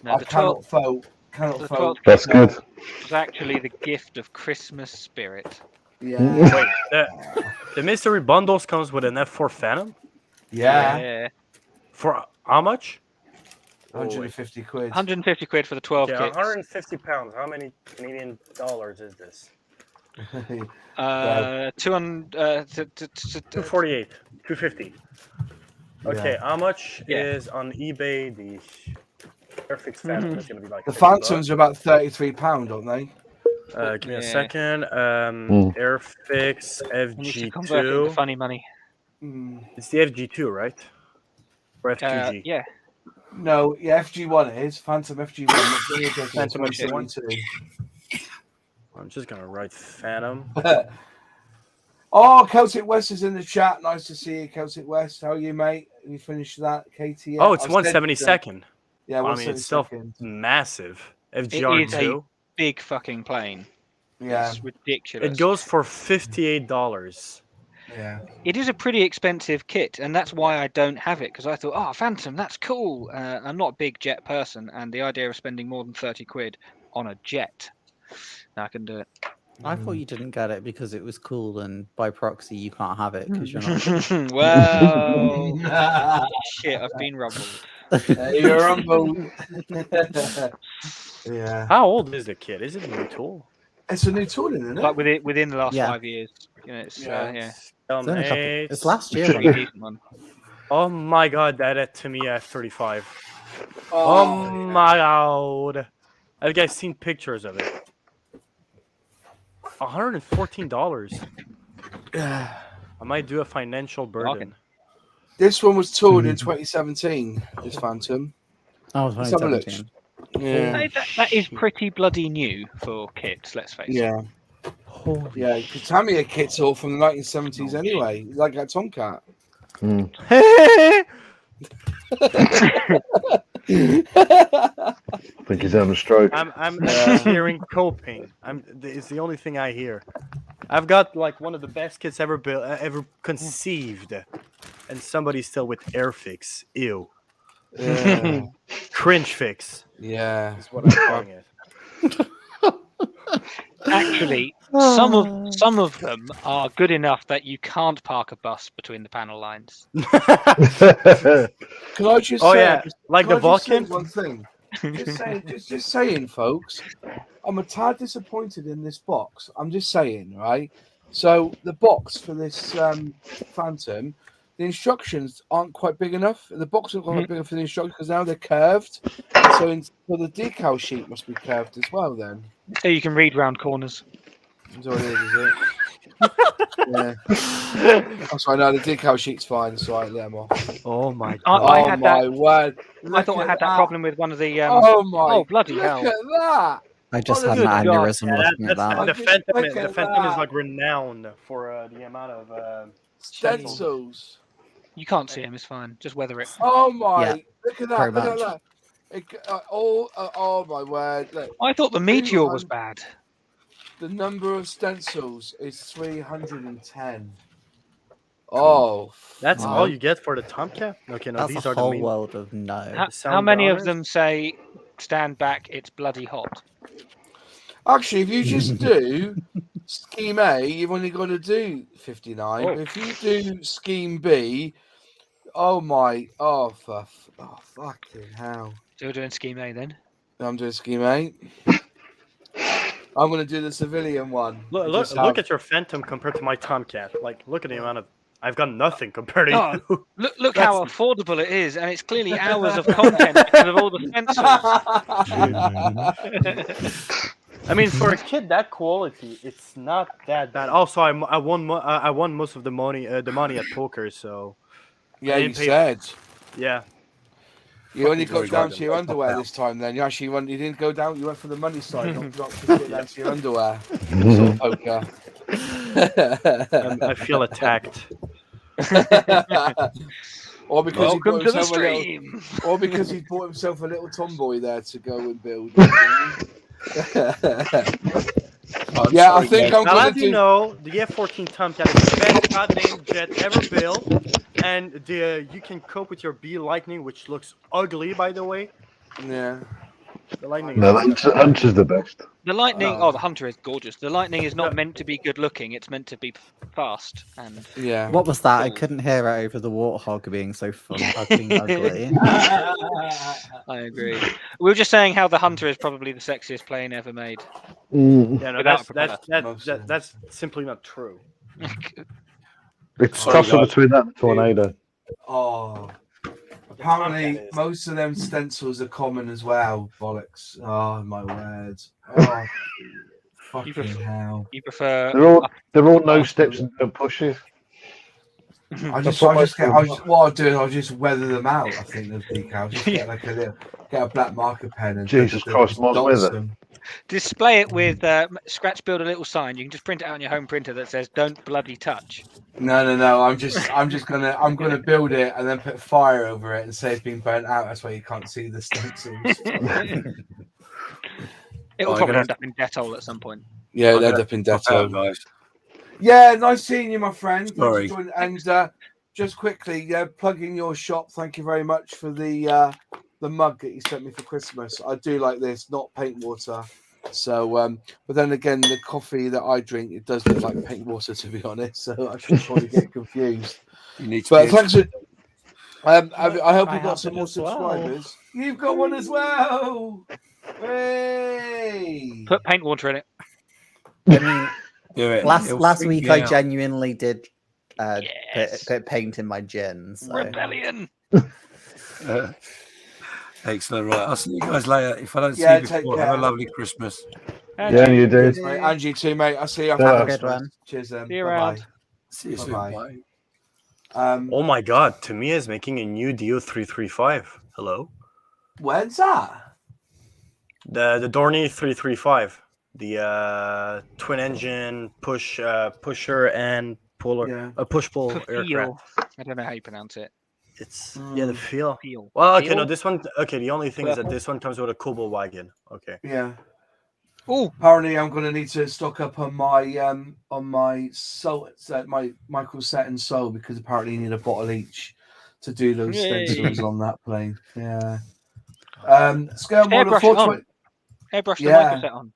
No, I cannot fault. That's good. It's actually the gift of Christmas spirit. Yeah. Wait, the mystery bundles comes with an F4 Phantom? Yeah. For how much? 150 quid. 150 quid for the 12 kits. 150 pounds. How many Canadian dollars is this? 248. 250. Okay, how much is on eBay the Airfix Phantom? That's gonna be like the Phantoms are about £33, aren't they? Give me a second. Airfix FG2. Funny money. It's the FG2, right? Or FGG? Yeah. No, yeah, FG1 is Phantom FG1. Phantom FG1. 172. I'm just gonna write Phantom. Oh, Celtic West is in the chat. Nice to see you, Celtic West. How are you, mate? Have you finished that, KT? Oh, it's 172nd. Yeah, I mean, it's still massive. FGR2. It is a big fucking plane. Yeah, It's ridiculous. It goes for $58. Yeah. It is a pretty expensive kit, and that's why I don't have it, because I thought, oh, Phantom, that's cool. I'm not a big jet person, and the idea of spending more than 30 quid on a jet, I can do it. I thought you didn't get it because it was cool, and by proxy you can't have it because you're not. Well, shit, I've been rumbled. You're rumbled. Yeah. How old is the kit? Is it a new tool? It's a new tool, isn't it? Like within the last Yeah. 5 years. You know, it's, yeah. It's only a couple- it's last year. Pretty decent one. Oh my god, that Tamiya F35. Oh my god. Have you guys seen pictures of it? $114. I might do a financial burden. This one was toured in 2017. This Phantom. Oh, Let's have a look. 2017. Yeah. That is pretty bloody new for kits, let's face it. Yeah. Yeah, because Tamiya kit's all from the 1970s anyway, like that Tomcat. I think he's having a stroke. I'm hearing coping. It's the only thing I hear. I've got like one of the best kits ever built, ever conceived, and somebody's still with Airfix. Ew. Cringe fix. Yeah. That's what I'm calling it. Actually, some of them are good enough that you can't park a bus between the panel lines. Can I just Oh say, yeah, like the can I just say Vulcan. one thing? Just saying, folks. I'm a tad disappointed in this box. I'm just saying, right? So the box for this Phantom, the instructions aren't quite big enough. The box isn't quite big enough for the instructions because now they're curved. So the decal sheet must be curved as well. Then. So you can read round corners. That's all it is it? Yeah. That's right. No, the decal sheet's fine. So I let them off. Oh my I god. had my that. word! I thought I had that problem with one of the. Oh my! Oh bloody Look hell! at that! I just Oh, had an good aneurysm Yeah, looking at that. the Just Phantom, look at the Phantom is that. like renowned for the amount of Stencils. You can't see him. It's fine. Just weather it. Oh my! Yeah, Look at that! very Look at much. that! Oh my word! Look, I thought the meteor was bad. the number of stencils is 310. Oh, That's fuck. all you get for the Tomcat? Okay, no, That's these a are the whole main. world of no. How sound many of honors? them say "Stand back"? It's bloody hot. Actually, if you just do Scheme A, you've only got to do 59. Oh. But if you do Scheme B, fucking hell! Still doing scheme A then? I'm doing Scheme A. I'm going to do the civilian one. Look at your Phantom compared to my Tomcat. Like, look at the amount of. I've got nothing compared to Oh, you. Look how affordable it is, and it's clearly hours of content because of all the stencils. I mean, for a kid that quality, it's not that bad. Also, I won most of the money at poker, so Yeah, I you didn't pay- said. yeah. You only got Fucking down Jordan. to your underwear this time. Then you actually went. You didn't go down. You went for the money side, not drop the shit down to your underwear. Sort of poker. I feel attacked. Or because he Welcome bought to the himself a little, stream. or because he bought himself a little tomboy there to go and build. Yeah, I think I'm Now, going as to you do. know, the F-14 Tomcat is the best goddamn jet ever built, and you can cope with your B Lightning, which looks ugly, by the way. Yeah. The Lightning. No, is Hunter's the best. The Lightning, Oh. the Hunter is gorgeous. The Lightning is not meant to be good looking, it's meant to be fast. And Yeah. What was that? I couldn't hear it over the warthog being so fucking ugly. I agree. We were just saying how the Hunter is probably the sexiest plane ever made. yeah, no, without that's simply not true. It's Sorry, toss up guys. between that and the tornado. Oh. Apparently, most of them stencils are common as well. Bollocks. Oh my word. Oh, fucking hell. You prefer They're all no steps and no pushes. what I'll do is I'll just weather them out. I think those decals. Just get like get a black marker pen and Jesus Christ, Moz weather. Display it with scratch build a little sign. You can just print it out on your home printer that says "Don't bloody touch." No. I'm just gonna build it and then put fire over it and say it's been burnt out. That's why you can't see the stencils. It will probably end up in Dettol at some point. Yeah, it'll end up in Dettol, guys. Yeah, nice seeing you, my friend. Sorry. And just quickly, plugging your shop. Thank you very much for the mug that you sent me for Christmas. I do like this, not paint water. So, but then again, the coffee that I drink, it does look like paint water, to be honest. So I should probably get confused. You need to. But thanks for. I hope we've got some more subscribers. Well. You've got one as well. Hey! Put paint water in it. I mean, Do it. last week I genuinely did put paint in my gin. So. Rebellion. Excellent. Right, I'll see you guys later. If I don't see you before, have a lovely Christmas. Yeah, you do. And you too, mate. I'll see you. Have a good one. Cheers. See you around. See you soon. Bye. Oh my God, Tamiya is making a new DO335. Hello. When's that? The Dorney 335, the twin engine pusher and puller, push pull aircraft. I don't know how you pronounce it. It's the feel. Well, okay, no, this one. Okay, the only thing is that this one comes with a Cobalt wagon. Okay. Yeah. Oh, apparently I'm going to need to stock up on my soul, my Michael Set and Soul, because apparently you need a bottle each to do those stencils on that plane. Yeah. Scale model 420. Airbrush the Michael Set on.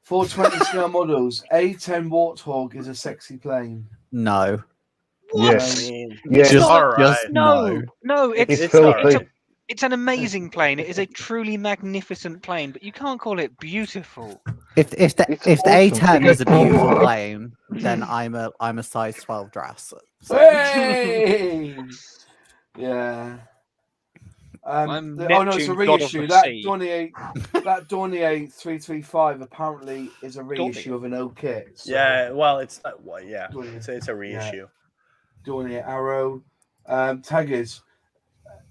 420 scale models. A10 Warthog is a sexy plane. No. What? Yes. Yes. Just no. It's an amazing plane. It is a truly magnificent plane, but you can't call it beautiful. If the A10 is a beautiful plane, then I'm a size 12 dress. So. Hey! Yeah. It's a reissue. That Dornier 335 apparently is a reissue of an old kit. So. Yeah, well, it's it's a reissue. Dornier Arrow. Taggers.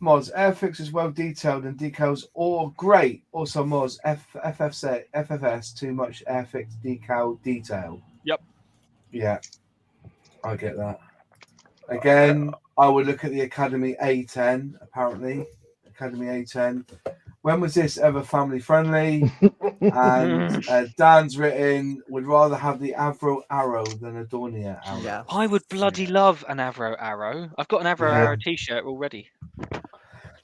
Mods, Airfix is well detailed and decals all great. Also, Mods, FFS, too much Airfix decal detail. Yep. Yeah, I get that. Again, I would look at the Academy A10, apparently. Academy A10. When was this ever family friendly? And Dan's written, would rather have the Avro Arrow than a Dornier Arrow. Yeah. I would bloody love an Avro Arrow. I've got an Avro Arrow t-shirt already.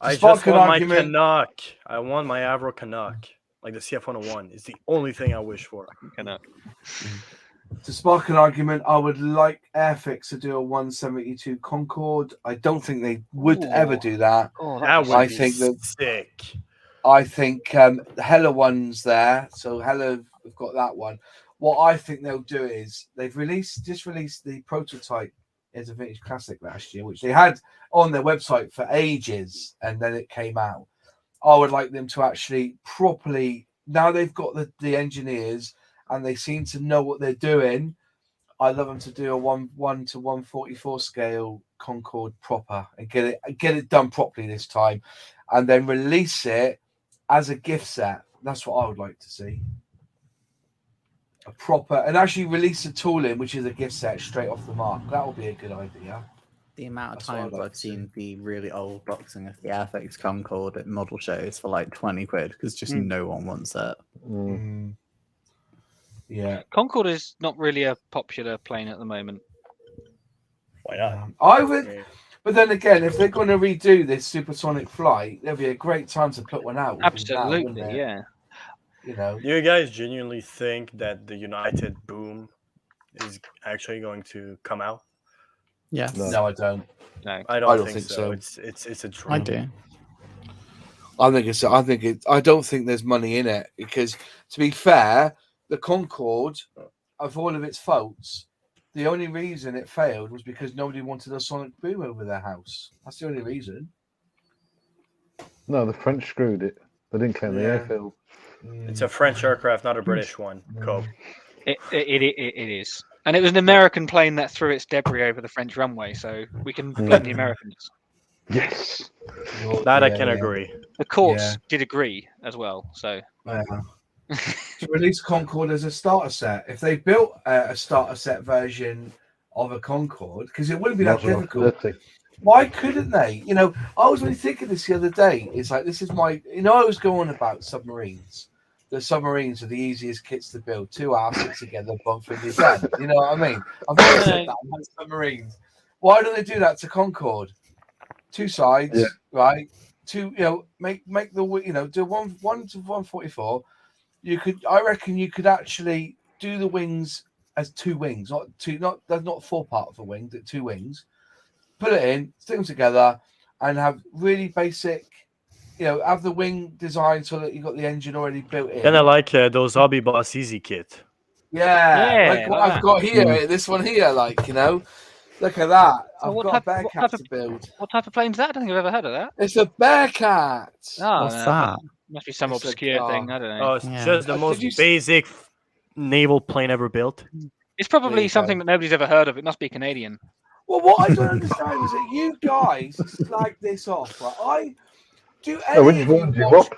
I just want my Canuck. I want my Avro Canuck. Like the CF-101 is the only thing I wish for. Canuck. To spark an argument, I would like Airfix to do a 172 Concorde. I don't think they would ever do that. Oh, that would be sick. I think Hella one's there, so Hella have got that one. What I think they'll do is they've just released the prototype as a vintage classic last year, which they had on their website for ages, and then it came out. I would like them to actually properly, now they've got the engineers and they seem to know what they're doing. I love them to do a 1 to 144 scale Concorde proper and get it done properly this time, and then release it as a gift set. That's what I would like to see. A proper, and actually release a tooling, which is a gift set straight off the mark. That would be a good idea. The amount of times I've seen the really old boxing of the Airfix Concorde at model shows for like 20 quid because just no one wants it. Mm. Yeah. Concorde is not really a popular plane at the moment. Why not? I would, but then again, if they're going to redo this supersonic flight, there'll be a great time to put one out. Absolutely, yeah. You know, do you guys genuinely think that the United Boom is actually going to come out? Yeah. No, I don't. No, I don't think so. It's a dream. I do. I don't think there's money in it because, to be fair, the Concorde, of all of its faults, the only reason it failed was because nobody wanted a sonic boom over their house. That's the only reason. No, the French screwed it. They didn't claim the airfield. It's a French aircraft, not a British one. Cool. It is. And it was an American plane that threw its debris over the French runway, so we can blame the Americans. Yes. That I can agree. The courts did agree as well. So to release Concorde as a starter set, if they built a starter set version of a Concorde, because it wouldn't be that difficult. Why couldn't they? You know, I was really thinking this the other day. It's like, this is my, you know, I was going about submarines. The submarines are the easiest kits to build. 2 halves sit together, bump through the done. You know what I mean? I've always said that about submarines. Why don't they do that to Concorde? 2 sides, right? 2, you know, make the, you know, do 1 to 144. You could, I reckon, you could actually do the wings as 2 wings, not 4 part of a wing, but 2 wings. Put it in, stick them together, and have really basic, you know, have the wing design so that you've got the engine already built in. Kind of like those Hobby Boss Easy kit. Yeah, like what I've got here, this one here, like, you know, look at that. I've got a Bearcat to build. What type of plane's that? I don't think I've ever heard of that. It's a Bearcat. Oh, What's that? Must be some obscure thing. I don't know. Oh, it's just the most basic naval plane ever built. It's probably something that nobody's ever heard of. It must be Canadian. Well, what I don't understand is that you guys slag this off, right? Do any of you watch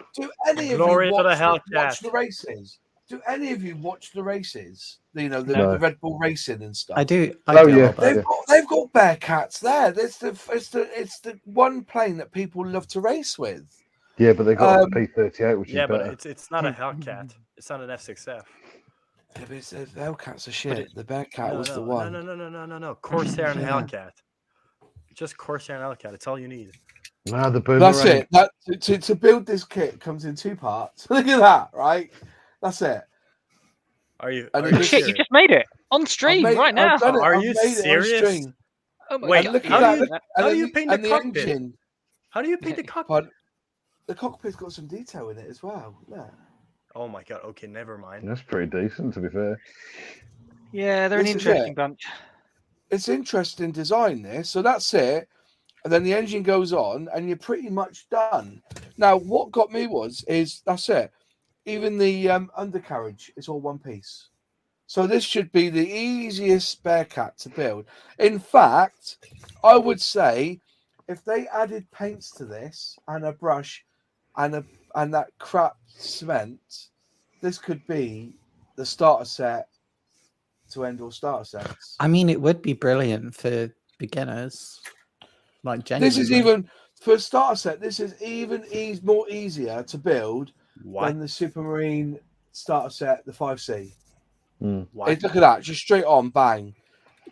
the races? Do any of you watch the races? You know, the Red Bull racing and stuff. I do. They've got Bearcats there. It's the one plane that people love to race with. Yeah, but they got the P-38, which is better. But it's not a Hellcat. It's not an F6F. Yeah, but the Hellcats are shit. The Bearcat was the one. No. Corsair and Hellcat. Just Corsair and Hellcat. It's all you need. That's it. To build this kit comes in 2 parts. Look at that, right? That's it. Are you? Shit, you just made it on stream right now. Are you serious? Oh my Wait, God. how do you paint the cockpit? Engine. How do you paint the cockpit? The cockpit's got some detail in it as well. Yeah. Oh my God. Okay, never mind. That's pretty decent, to be fair. Yeah, they're an interesting bunch. It's interesting design this. So that's it. And then the engine goes on and you're pretty much done. Now, what got me is that's it. Even the undercarriage is all one piece. So this should be the easiest Bearcat to build. In fact, I would say if they added paints to this and a brush and that crap cement, this could be the starter set to end all starter sets. I mean, it would be brilliant for beginners. Like, genuinely. This is even for a starter set. This is even more easier to build than the Supermarine starter set, the 5C. Look at that, just straight on, bang.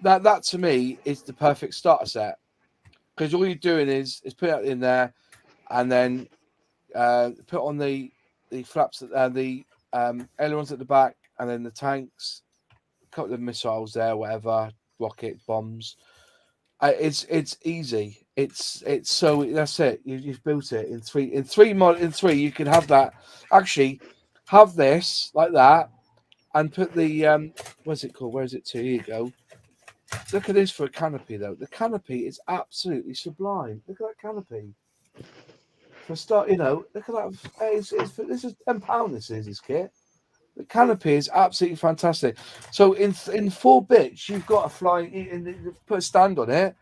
That to me is the perfect starter set because all you're doing is put it in there, and then put on the flaps, the ailerons at the back, and then the tanks, a couple of missiles there, whatever, rocket bombs. It's easy. It's so that's it. You've built it in three. You can have that. Actually, have this like that, and put the what's it called? Where is it to? Here you go. Look at this for a canopy though. The canopy is absolutely sublime. Look at that canopy. For start, you know, look at that. This is £10. This kit. The canopy is absolutely fantastic. So in 4 bits, you've got a flying. Put a stand on it.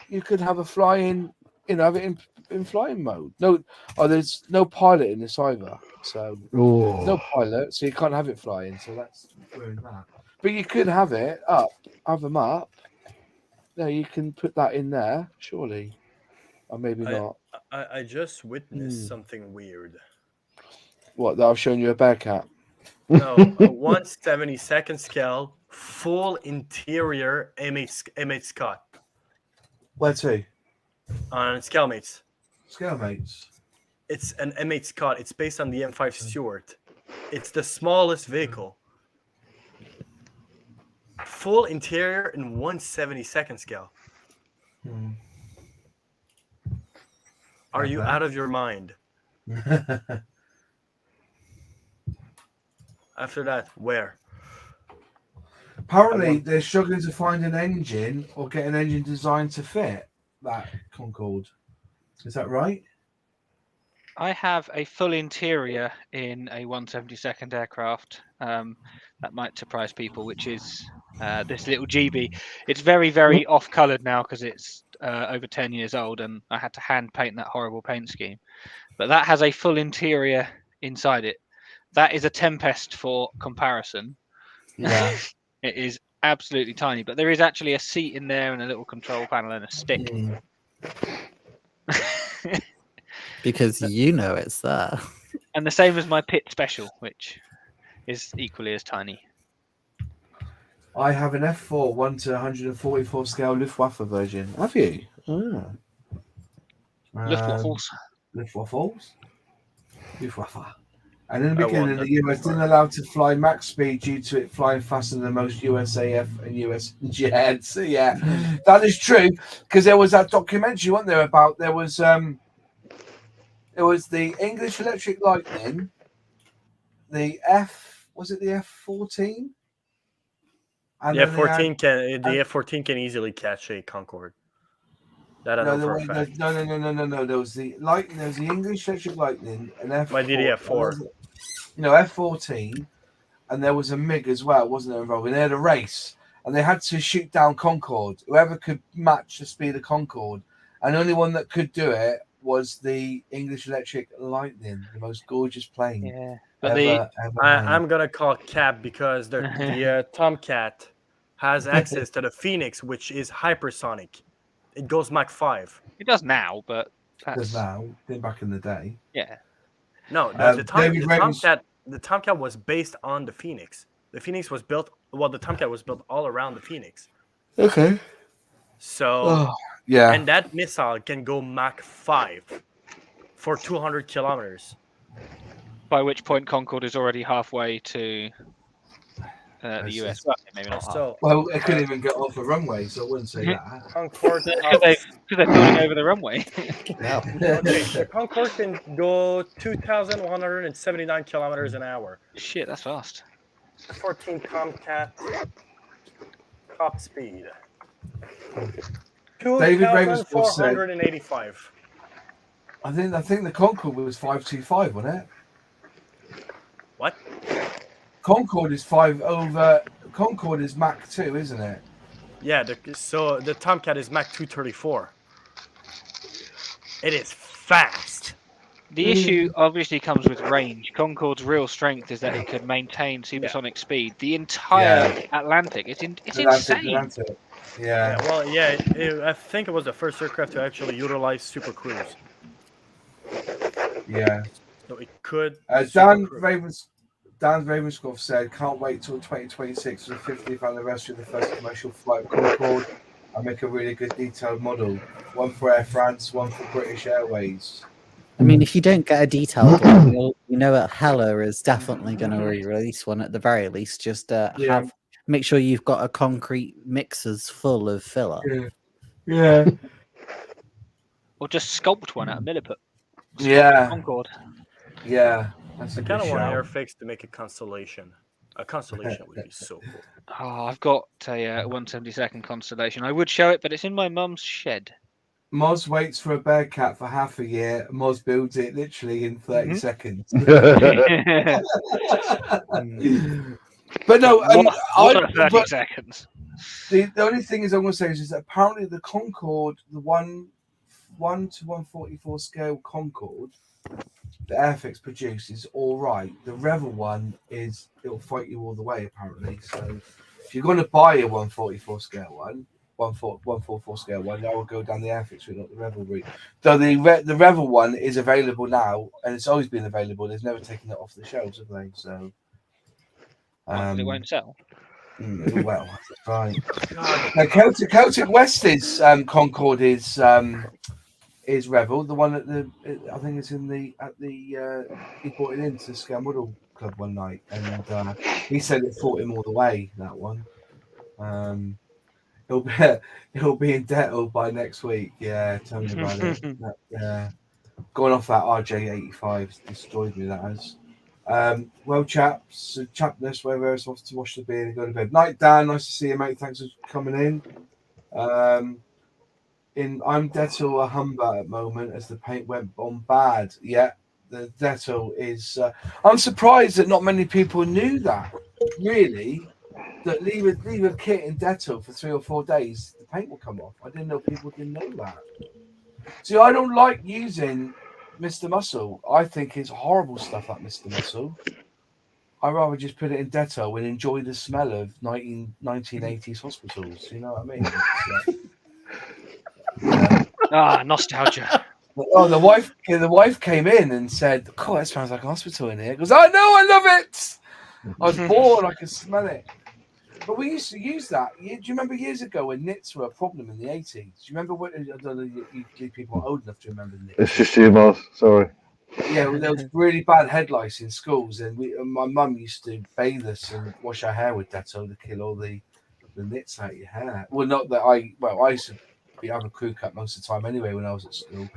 You could have a flying. You know, have it in flying mode. No, there's no pilot in this either. So no pilot, so you can't have it flying. So that's ruined that. But you could have it up, have them up. No, you can put that in there, surely, or maybe not. I just witnessed something weird. What? That I've shown you a Bearcat. No, a 1/72 scale, full interior M8 Scott. Where to? On Scalemates. Scalemates. It's an M8 Scott. It's based on the M5 Stuart. It's the smallest vehicle. Full interior in 1/72 scale. Are you out of your mind? After that, where? Apparently, they're struggling to find an engine or get an engine designed to fit that Concorde. Is that right? I have a full interior in a 1/72 aircraft. That might surprise people, which is this little GB. It's very, very off-coloured now because it's over 10 years old, and I had to hand paint that horrible paint scheme. But that has a full interior inside it. That is a Tempest for comparison. Yeah. It is absolutely tiny, but there is actually a seat in there and a little control panel and a stick. Because you know it's there. And the same as my Pit Special, which is equally as tiny. I have an F4 1 to 144 scale Luftwaffe version. Have you? Luftwaffles? Luftwaffe. And in the beginning, the US didn't allow to fly max speed due to it flying faster than most USAF and US jets. Yeah, that is true, because there was that documentary, wasn't there, about it was the English Electric Lightning, the F14? And the F14 can easily catch a Concorde. That I know for a fact. No. There was the Lightning. There was the English Electric Lightning, and F4. My DDF4. F14, and there was a MiG as well, wasn't there, involved? And they had a race, and they had to shoot down Concorde. Whoever could match the speed of Concorde, and the only one that could do it was the English Electric Lightning, the most gorgeous plane. Yeah. I'm gonna call Cap because the Tomcat has access to the Phoenix, which is hypersonic. It goes Mach 5. It does now, but does now. Did back in the day. Yeah. No, the Tomcat was based on the Phoenix. The Phoenix was built. Well, the Tomcat was built all around the Phoenix. Okay. So yeah, and that missile can go Mach 5 for 200 kilometers. By which point Concorde is already halfway to the US. Well, maybe not. Well, it couldn't even get off a runway, so I wouldn't say that. Concorde, because they're building over the runway. No. The Concorde can go 2,179 kilometers an hour. Shit, that's fast. 14 Tomcat top speed. David Ravenscroft said 485. I think the Concorde was 525, wasn't it? What? Concorde is 5 over. Concorde is Mach 2, isn't it? Yeah. So the Tomcat is Mach 234. It is fast. The issue obviously comes with range. Concorde's real strength is that it could maintain supersonic speed. The entire Atlantic, it's insane. Atlantic. Yeah. Well, I think it was the first aircraft to actually utilize Super Cruise. Yeah. So it could. Dan Ravenscroft said, "Can't wait till 2026 for the 50th anniversary of the first commercial flight of Concorde. I make a really good detailed model. One for Air France, one for British Airways." I mean, if you don't get a detailed one, you know that Hella is definitely going to re-release one at the very least. Just make sure you've got a concrete mixers full of filler. Yeah. Or just sculpt one out of milliput. Yeah. Concorde. Yeah. I kind of want Airfix to make a Constellation. A Constellation would be so cool. Oh, I've got a 1/72 Constellation. I would show it, but it's in my mum's shed. Moz waits for a Bearcat for half a year. Moz builds it literally in 30 seconds. But no, 30 seconds. The only thing I'm going to say is that apparently the Concorde, the 1 to 144 scale Concorde, the Airfix produces all right. The Revel one it'll fight you all the way apparently. So if you're going to buy a 144 scale one, 144 scale one, I will go down the Airfix route, not the Revel route. Though the Revel one is available now, and it's always been available. They've never taken it off the shelves, have they? So it won't sell. Well, that's right. Now, Celtic West's Concorde is Revel, the one I think it's he brought it into Scale Model Club one night, and he said it fought him all the way. That one, he'll be in debt by next week. Yeah, tell me about it. Going off that RJ85 destroyed me. That has. Well, chaps, chapness, wherever else wants to wash the beer and go to bed. Night, Dan. Nice to see you, mate. Thanks for coming in. I'm Dettel a Humber at the moment as the paint went on bad. Yeah, the Dettel is. I'm surprised that not many people knew that. Really, that leave a kit in Dettol for 3 or 4 days, the paint will come off. I didn't know people didn't know that. See, I don't like using Mr. Muscle. I think it's horrible stuff like Mr. Muscle. I'd rather just put it in Dettol and enjoy the smell of 1980s hospitals. You know what I mean? Nostalgia. Oh, the wife came in and said, "Oh, that smells like a hospital in here." Because I know, I love it. I was bored, I could smell it. But we used to use that. Do you remember years ago when nits were a problem in the 80s? Do you remember what? I don't know if people are old enough to remember nits. It's just you, Mars. Sorry. Yeah, well, there was really bad head lice in schools, and my mum used to bathe us and wash our hair with Dettol to kill all the nits out of your hair. Well, not that I used to have a crew cut most of the time anyway when I was at school.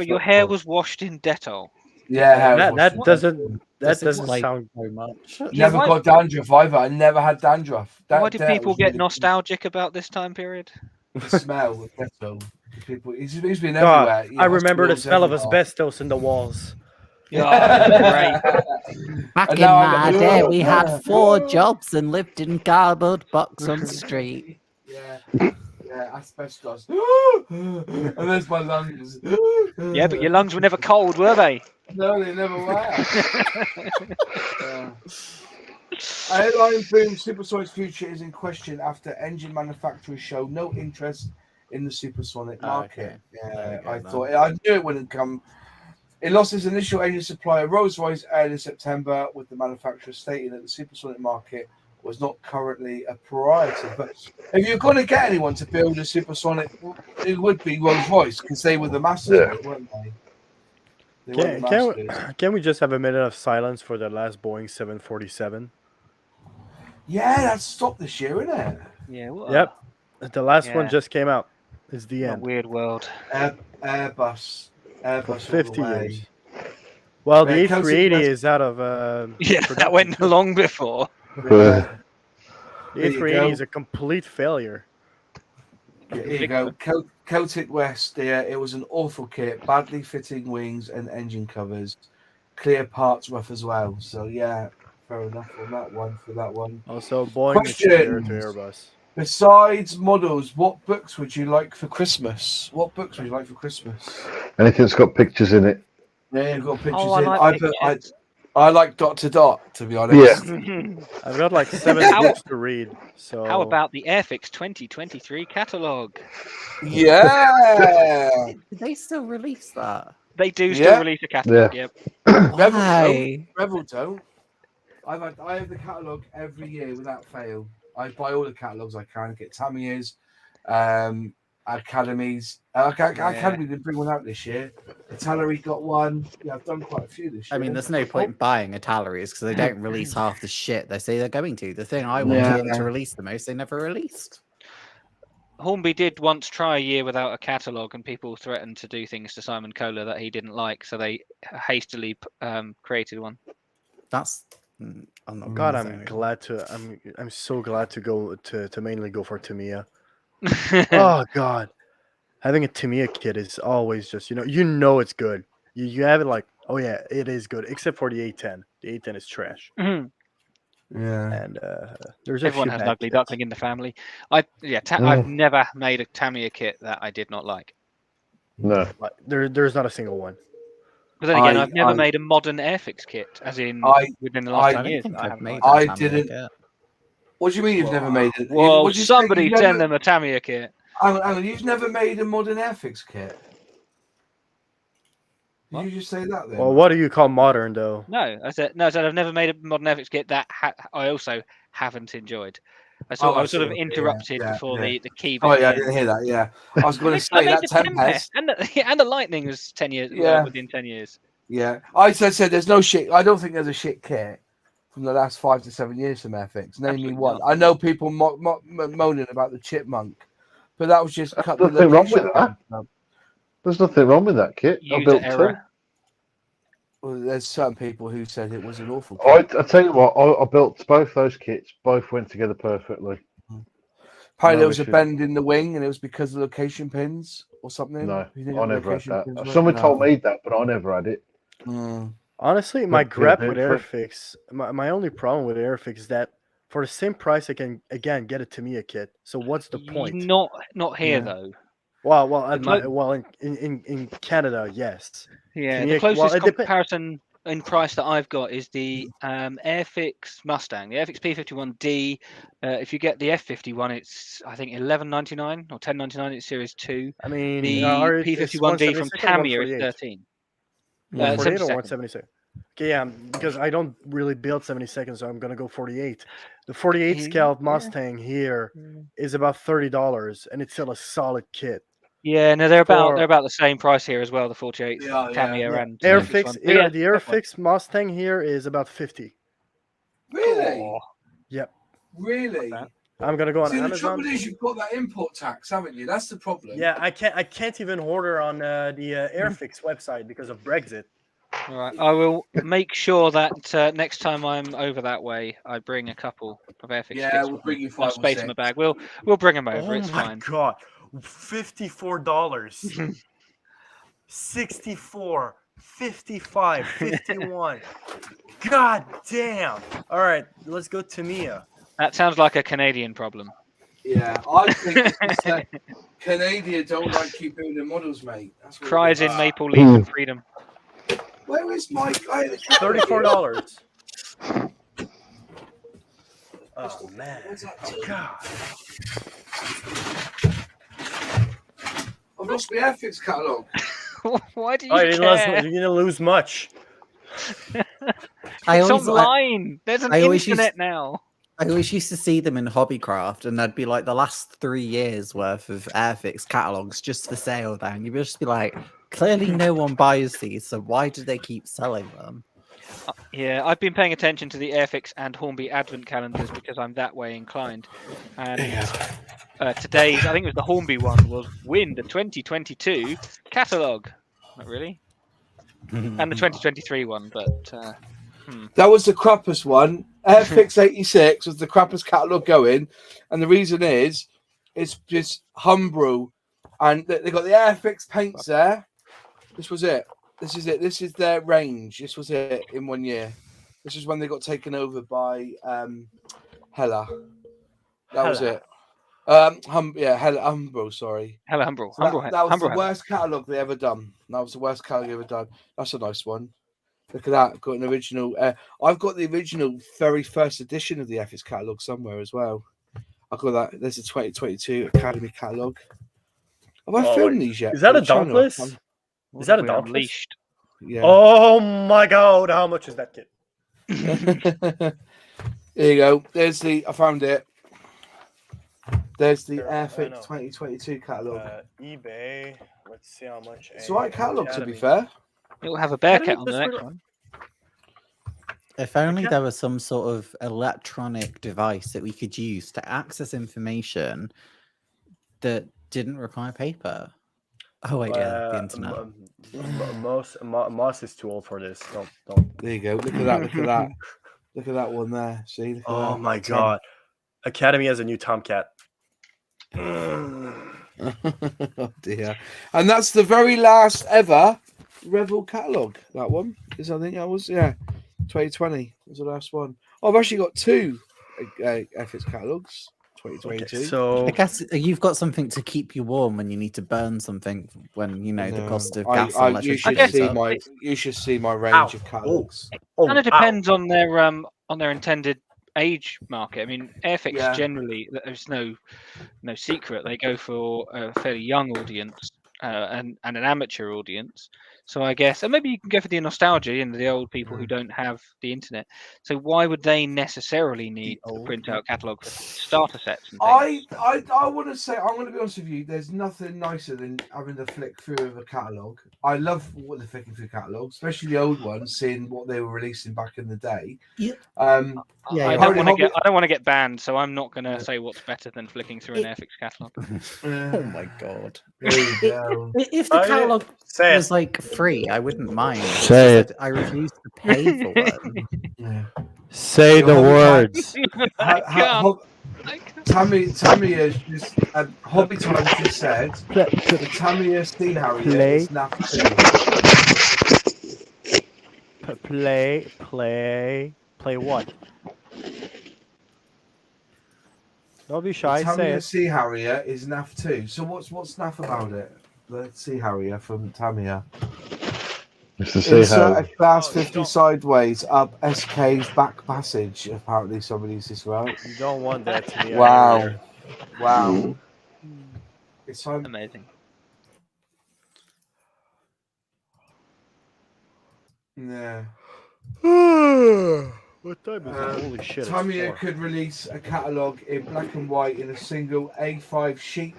Your hair was washed in Dettol. Yeah, that doesn't sound very much. Never got dandruff either. I never had dandruff. Why did people get nostalgic about this time period? The smell of Dettol. People, it's been God, everywhere. I remember the smell of asbestos in the walls. Yeah, Back in my day, we had 4 jobs and lived in cardboard box on the street. Yeah, asbestos. And there's my lungs. Yeah, but your lungs were never cold, were they? No, they never were. Airline boom, Supersonic's future is in question after engine manufacturers show no interest in the supersonic market. Okay. I knew it wouldn't come. It lost its initial engine supplier, Rolls-Royce, early in September, with the manufacturer stating that the supersonic market was not currently a priority. But if you're going to get anyone to build a supersonic, it would be Rolls-Royce, because they were the masters, weren't they? Can we just have a minute of silence for the last Boeing 747? Yeah, that's stopped this year, isn't it? Yeah. Yep. The last one just came out. It's the end. Weird world. Airbus for 50 years. Well, the A380 is out of. That went long before. The A380 is a complete failure. Here you go. Celtic West. It was an awful kit, badly fitting wings and engine covers, clear parts rough as well. So yeah, fair enough on that one. For that one. Also, Boeing is superior to Airbus. Besides models, what books would you like for Christmas? Anything that's got pictures in it. Yeah, you've got pictures I in. like pictures. I like dot to dot, to be honest. Yeah. I've got like 7 books to read. So how about the Airfix 2023 catalog? Yeah. Did they still release that? They do still release a catalog. Yeah. Yep. Rebel don't. I have the catalog every year without fail. I buy all the catalogs I can. Get Tamiya's, Academies. Academy didn't bring one out this year. Atalery got one. Yeah, I've done quite a few this year. I mean, there's no point in buying Ataleries because they don't release half the shit they say they're going to. The thing I wanted them to release the most, they never released. Hornby did once try a year without a catalogue, and people threatened to do things to Simon Kohler that he didn't like, so they hastily created one. That's. I'm not. God, I'm so glad to go to mainly go for Tamiya. Oh God, having a Tamiya kit is always just you know it's good. You have it like, oh yeah, it is good, except for the 810. The 810 is trash. Mm-hmm. Yeah, and there's everyone has an ugly duckling in the family. I've never made a Tamiya kit that I did not like. No, there's not a single one. But then again, I've never made a modern Airfix kit, as in within the last 10 years. I didn't. What do you mean you've never made it? Well, somebody send them a Tamiya kit. Hang on, you've never made a modern Airfix kit? Did you just say that then? Well, what do you call modern, though? No, I said I've never made a modern Airfix kit that I also haven't enjoyed. I was sort of interrupted before the key. Oh yeah, I didn't hear that. Yeah, I was going to say that Tempest and the Lightning was 10 years. Yeah, within 10 years. Yeah, I said there's no shit. I don't think there's a shit kit from the last 5 to 7 years from Airfix. Name me one. I know people moaning about the Chipmunk, but that was just cut. There's nothing wrong with that. There's nothing wrong with that kit. I built two. Well, there's certain people who said it was an awful kit. I tell you what, I built both those kits. Both went together perfectly. Apparently there was a bend in the wing, and it was because of the location pins or something. No, I never had that. Someone told me that, but I never had it. Honestly, my gripe with Airfix, my only problem with Airfix is that For the same price, I can again get a Tamiya kit. So what's the point? Not here Yeah. though. In Canada, yes. Yeah, Tamiya, the closest it depends. comparison in price that I've got is the Airfix Mustang, the Airfix P51D. If you get the F51, it's I think $11.99 or $10.99. It's Series 2. I mean, The it's P51D from 176 or Tamiya is 148? 13. 148 or 72nd. 176? Okay, yeah, because I don't really build 72nd, so I'm gonna go 48. The 48 scale Mustang here is about $30, and it's still a solid kit. Yeah, no, they're about the same price here as well. The 48 Tamiya and Airfix. F1. The Airfix Mustang here is about 50. Really? Oh. Yep. Really? I'm gonna go on Amazon. The trouble is you've got that import tax, haven't you? That's the problem. Yeah, I can't even order on the Airfix website because of Brexit. All right, I will make sure that next time I'm over that way, I bring a couple of Airfix kits. Yeah, we'll bring you 5 or space 6. in my bag. We'll bring them over. It's fine. Oh my god, $54, 64, 55, 51. God damn! All right, let's go Tamiya. That sounds like a Canadian problem. Yeah, I think it's that Canadians don't like keeping their models, mate. That's what Cries in maple leaves of freedom. Where is my guy? $34. Oh man! God. I've lost my Airfix catalogue. Why do you care? You're gonna lose much. It's online. There's an internet now. I always used to see them in Hobbycraft, and there'd be like the last 3 years worth of Airfix catalogs just for sale there, and you'd just be like, clearly no one buys these, so why do they keep selling them? Yeah, I've been paying attention to the Airfix and Hornby advent calendars because I'm that way inclined. And today's, I think it was the Hornby one, was win the 2022 catalogue. Not really. And the 2023 one, but... That was the crappiest one. Airfix 86 was the crappiest catalogue going. And the reason is, it's just homebrew. And they got the Airfix paints there. This was it. This is it. This is their range. This was it in 1 year. This is when they got taken over by Hella. That was it. Hella Umbro, sorry. Hella Umbro. That was the worst catalogue they ever done. That was the worst catalogue ever done. That's a nice one. Look at that. Got an original. I've got the original very first edition of the Airfix catalogue somewhere as well. I've got that. There's a 2022 Academy catalogue. Have I filmed these yet? Is that a Dauntless? Is that a Dauntless? Unleashed. Yeah. Oh my god! How much is that kit? There you go. There's the. I found it. There's the Airfix 2022 catalogue. eBay. Let's see how much. It's the right catalogue, to be fair. It'll have a Bearcat on the next one. If only there was some sort of electronic device that we could use to access information that didn't require paper. Oh wait, yeah, the internet. Moss is too old for this. Don't. There you go. Look at that. Look at that. Look at that one there. See? Oh my god. Academy has a new Tomcat. Oh dear. And that's the very last ever Revel catalogue. That one. Because I think that was 2020 was the last one. Oh, I've actually got 2 Airfix catalogues. 2022. Okay, so I guess you've got something to keep you warm when you need to burn something when the cost of gas and electricity. You should see my range of catalogues. It kind of depends on their intended age market. I mean, Airfix generally, there's no secret, they go for a fairly young audience and an amateur audience. So I guess, and maybe you can go for the nostalgia and the old people who don't have the internet. So why would they necessarily need a printout catalogue for starter sets and things? I want to say, I'm going to be honest with you, there's nothing nicer than having to flick through of a catalogue. I love what they're flicking through catalogues, especially the old ones, seeing what they were releasing back in the day. Yep. I don't want to get banned, so I'm not going to say what's better than flicking through an Airfix catalogue. Oh my god! If the catalogue was like free, I wouldn't mind. Say it. I refuse to pay for one. Say the words. Tamiya just Hobby Time just said the Tamiya Steam Harrier is nappy. Play what? Don't be shy. The Say Tamiya it. Sea Harrier is naff too. So what's naff about it? The Sea Harrier from Tamiya. Just to see Insert how. a class 50 sideways up SK's back passage. Apparently somebody's just right. You don't want that to be Wow. Wow. It's Amazing. Yeah. What time is it? Holy shit! Tamiya It's 4. could release a catalogue in black and white in a single A5 sheet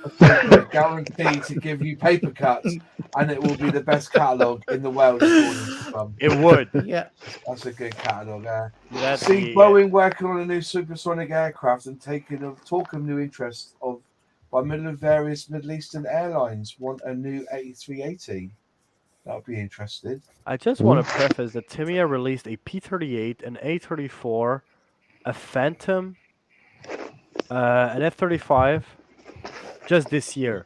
of paper, guaranteed to give you paper cuts, and it will be the best catalogue in the world. It would. Yeah. That's a good catalogue. That's See the- Boeing working on a new supersonic aircraft and taking a talk of new interest by middle of various Middle Eastern airlines want a new 8380. That would be interesting. I just want to preface that Tamiya released a P-38, an A-34, a Phantom, an F-35 just this year.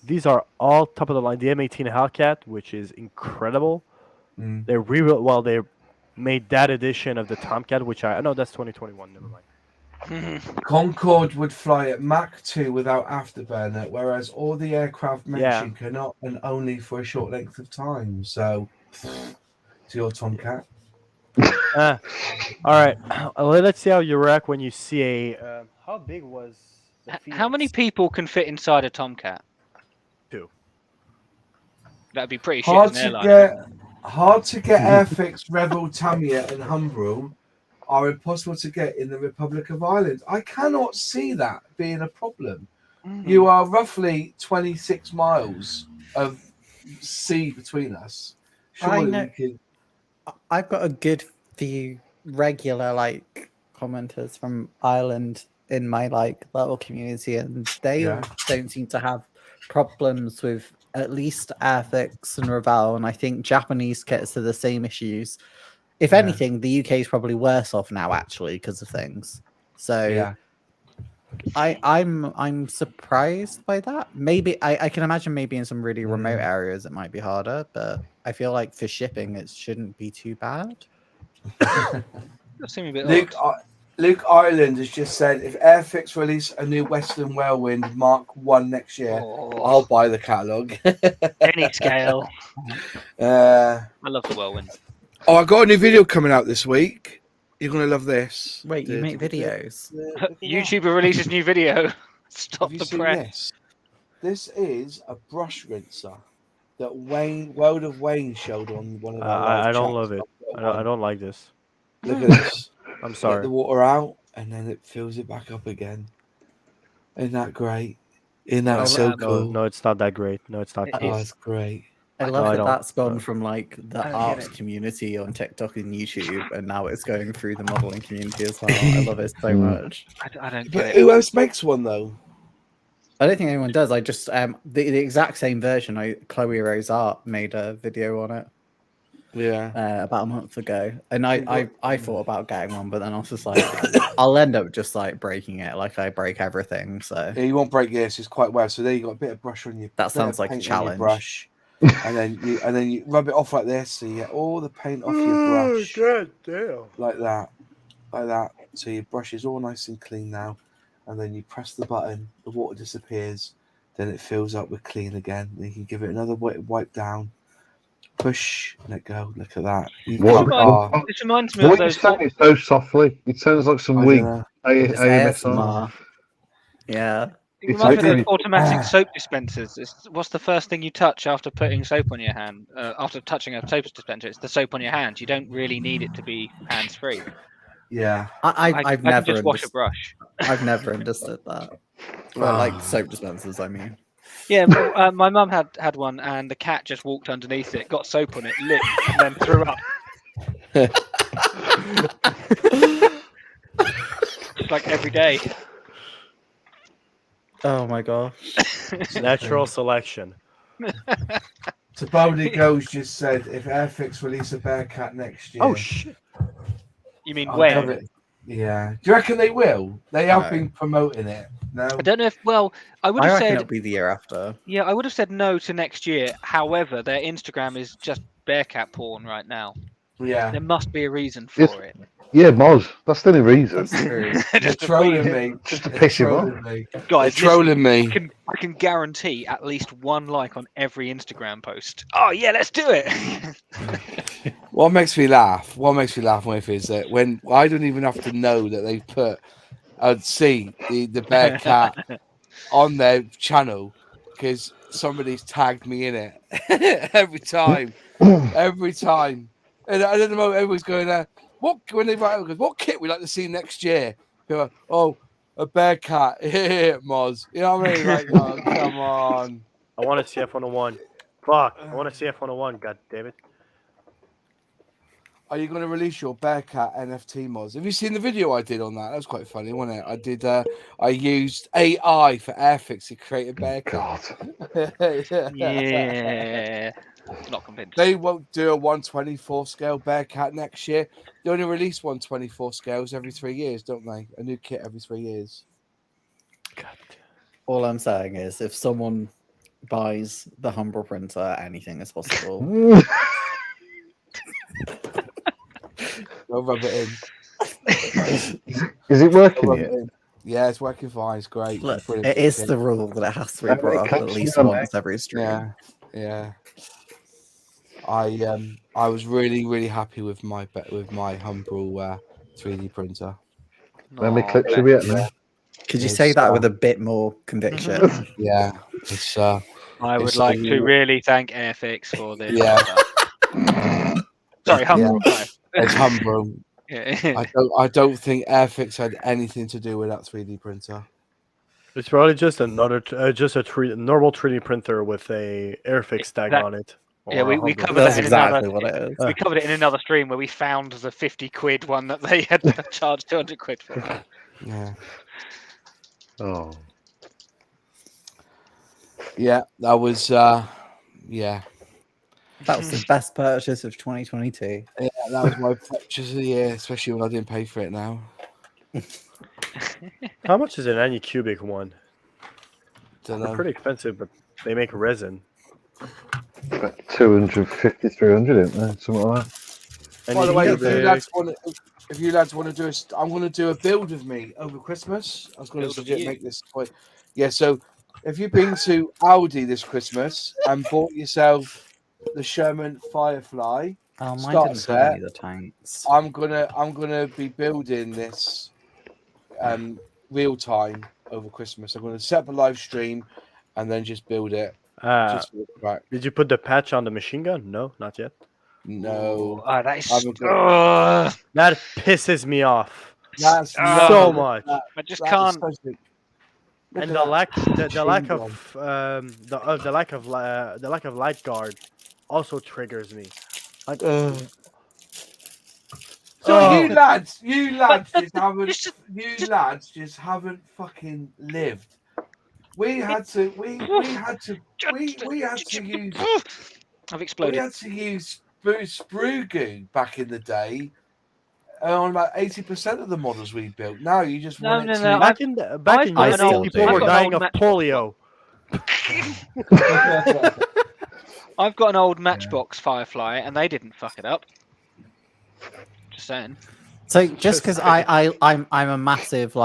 These are all top of the line. The M18 Hellcat, which is incredible. They they made that edition of the Tomcat, which I know that's 2021. Never mind. Concorde would fly at Mach 2 without afterburner, whereas all the aircraft mentioned cannot, and only for a short length of time. So, it's your Tomcat. All right. Let's see how you react when you see a. How big was the Phoenix? How many people can fit inside a Tomcat? 2. That'd be pretty shit as an airline. Hard to get Airfix, Revel, Tamiya, and Humbrol are impossible to get in the Republic of Ireland. I cannot see that being a problem. You are roughly 26 miles of sea between us. Surely I've got a good few regular commenters from Ireland in my little community, and they don't seem to have problems with at least Airfix and Revel, and I think Japanese kits are the same issues. If anything, the UK is probably worse off now, actually, because of things. So, I'm surprised by that. Maybe I can imagine maybe in some really remote areas it might be harder, but I feel like for shipping it shouldn't be too bad. That seems a bit odd. Luke Ireland has just said if Airfix release a new Western Whalewind Mark 1 next year, I'll buy the catalogue. Any scale. I love the Whirlwind. Oh, I got a new video coming out this week. You're going to love this. Wait, you make videos? YouTuber releases new video. Stop the This? press. This is a brush rinser that World of Wayne showed on one of our I don't love it. I don't like this. Look at this. I'm sorry. Get the water out and then it fills it back up again. Isn't that great? Isn't that so cool? No, it's not that great. No, it's not. Oh, it's great. I love that that's gone from the art community on TikTok and YouTube, and now it's going through the modeling community as well. I love it so much. I don't get But it. who else makes one though? I don't think anyone does. I just the exact same version. Chloe Rose Art made a video on it. Yeah. About a month ago, and I thought about getting one, but then I was just like, I'll end up just breaking it, like I break everything. So yeah, you won't break this. It's quite well. So there you got a bit of brush on your. That sounds like a challenge. Brush, and then you rub it off like this, so you get all the paint off your brush. God damn. Like that. So your brush is all nice and clean now, and then you press the button, the water disappears, then it fills up with clean again. Then you can give it another wipe down. Push, let go. Look at that. This reminds me of those. It so softly. It sounds like some weak ASMR. Yeah. It reminds me of those automatic soap dispensers. What's the first thing you touch after putting soap on your hand? After touching a soap dispenser, it's the soap on your hands. You don't really need it to be hands-free. Yeah. I've never just wash a brush. I've never understood that. Well, soap dispensers, I mean. Yeah, my mum had one, and the cat just walked underneath it, got soap on it, licked, and then threw up. Just every day. Oh my gosh. Natural selection. So Bodie Goes just said if Airfix release a Bearcat next year. Oh shit. You mean when? Yeah. Do you reckon they will? They have been promoting it. No. I don't know if. Well, I would have said it'll be the year after. Yeah, I would have said no to next year. However, their Instagram is just Bearcat porn right now. Yeah. There must be a reason for it. Yeah, Moz. That's the only reason. That's true. They're trolling me. Just to piss him off. Guys, They're trolling me. I can guarantee at least one like on every Instagram post. Oh yeah, let's do it. What makes me laugh with is that when I don't even have to know that they put, I'd see the bear cat on their channel because somebody's tagged me in it every time. And at the moment, everyone's going, when they write out, what kit we like to see next year? People are, oh, a bear cat. Moz. You know what I mean? Like, oh, come on. I want to see F101. Fuck. I want to see F101. God damn it. Are you going to release your Bearcat NFT mods? Have you seen the video I did on that? That was quite funny, wasn't it? I did. I used AI for Airfix to create a Bearcat. Yeah. Not convinced. They won't do a 124 scale Bearcat next year. They only release 124 scales every 3 years, don't they? A new kit every 3 years. All I'm saying is, if someone buys the Humble printer, anything is possible. Go rub it in. Is it working yet? Yeah, it's working fine. It's great. Look, It's it is the rule that it has to be brought up at least once every stream. Yeah. I was really happy with my Humble 3D printer. How many clips have we had there? Could you say that with a bit more conviction? Yeah, it's. I would like to really thank Airfix for this. Yeah. Sorry, Humble. Yeah. It's Humble. Yeah. I don't think Airfix had anything to do with that 3D printer. It's probably just another, normal 3D printer with a Airfix tag on it. Yeah, we covered That's that in exactly another. what it is. We covered it in another stream where we found the 50 quid one that they had charged 200 quid for. Yeah. Oh. Yeah, that was. Yeah. That was the best purchase of 2022. Yeah, that was my purchase of the year, especially when I didn't pay for it now. How much is an Anycubic one? Don't They're know. pretty expensive, but they make resin. About 250, 300, isn't there? Something like that. By the way, if you lads want to do I'm going to do a build of me over Christmas. I was going to make this point. Yeah, so if you've been to Aldi this Christmas and bought yourself the Sherman Firefly, Oh, mine start didn't set, have any of the tanks. I'm gonna be building this real time over Christmas. I'm gonna set up a live stream and then just build it. Did you put the patch on the machine gun? No, not yet. No. That is. That pisses me off. That's so much. I just can't. And the lack of light guard also triggers me. So you lads just haven't fucking lived. We had to use. I've exploded. We had to use sprue goo back in the day on about 80% of the models we built. Now you just want it to. Back in people were dying of polio. I've got an old Matchbox Firefly, and they didn't fuck it up. Just saying. So just because I'm a massive